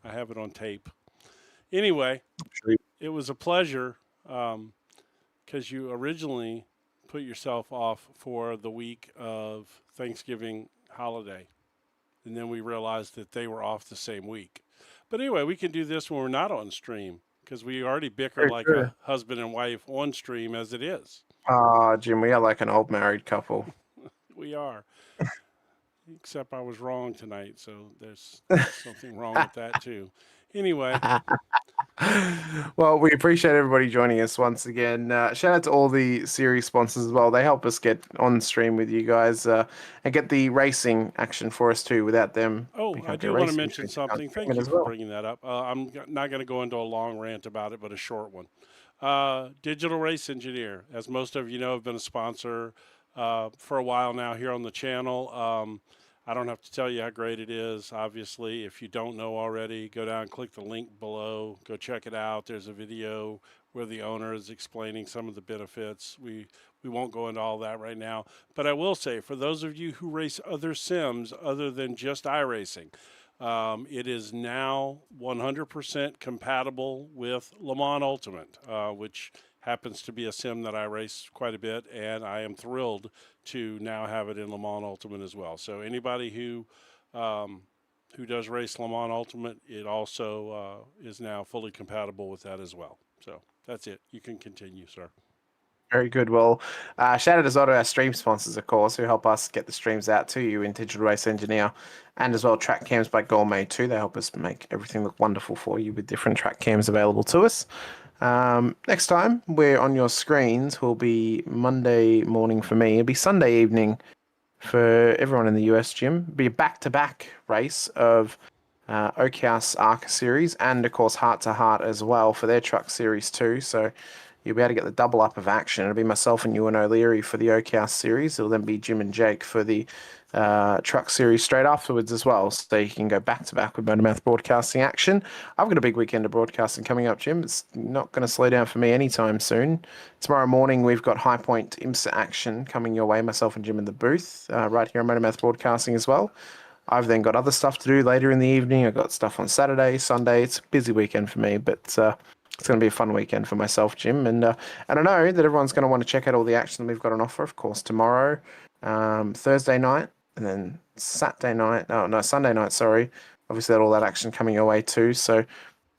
I have it on tape. Anyway, it was a pleasure because you originally put yourself off for the week of Thanksgiving holiday. And then we realized that they were off the same week. But anyway, we can do this when we're not on stream because we already bicker like a husband and wife on stream as it is. Jim, we are like an old married couple. We are. Except I was wrong tonight, so there's something wrong with that too. Anyway. Well, we appreciate everybody joining us once again. Shout out to all the series sponsors as well. They help us get on stream with you guys and get the racing action for us too. Without them, I do want to mention something. Thank you for bringing that up. I'm not going to go into a long rant about it, but a short one. Digital Race Engineer, as most of you know, have been a sponsor for a while now here on the channel. I don't have to tell you how great it is. Obviously, if you don't know already, go down and click the link below. Go check it out. There's a video where the owner is explaining some of the benefits. We won't go into all that right now. But I will say, for those of you who race other sims other than just iRacing, it is now 100% compatible with Le Mans Ultimate, which happens to be a sim that I race quite a bit, and I am thrilled to now have it in Le Mans Ultimate as well. So anybody who does race Le Mans Ultimate, it also is now fully compatible with that as well. So that's it. You can continue, sir. Very good. Well, shout out as well to our stream sponsors, of course, who help us get the streams out to you in Digital Race Engineer, and as well Track Cams by Gourmet too. They help us make everything look wonderful for you with different track cams available to us. Next time we're on your screens will be Monday morning for me. It'll be Sunday evening for everyone in the US, Jim. It'll be a back-to-back race of Oakhouse ARCA Series and, of course, Heart to Heart as well for their Truck Series too. So you'll be able to get the double up of action. It'll be myself and Ewan O'Leary for the Oakhouse Series. It'll then be Jim and Jake for the Truck Series straight afterwards as well. So you can go back-to-back with MotorMouth Broadcasting action. I've got a big weekend of broadcasting coming up, Jim. It's not going to slow down for me anytime soon. Tomorrow morning, we've got High Point IMSA action coming your way, myself and Jim in the booth, right here on MotorMouth Broadcasting as well. I've then got other stuff to do later in the evening. I've got stuff on Saturday, Sunday. It's a busy weekend for me, but it's going to be a fun weekend for myself, Jim. And I know that everyone's going to want to check out all the action that we've got on offer, of course, tomorrow, Thursday night, and then Sunday night, sorry. Obviously, all that action coming your way too. So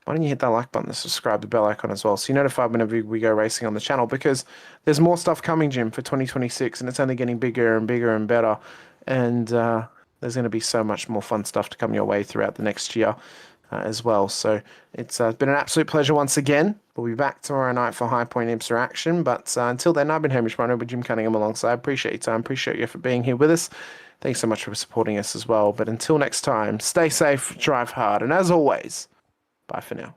why don't you hit that like button, the subscribe, the bell icon as well, so you're notified whenever we go racing on the channel, because there's more stuff coming, Jim, for 2026, and it's only getting bigger and bigger and better. And there's going to be so much more fun stuff to come your way throughout the next year as well. So it's been an absolute pleasure once again. We'll be back tomorrow night for High Point IMSA action. But until then, I've been Hamish Monroe with Jim Cunningham alongside. Appreciate your time. Appreciate you for being here with us. thanks so much for supporting us as well. But until next time, stay safe, drive hard, and as always, bye for now.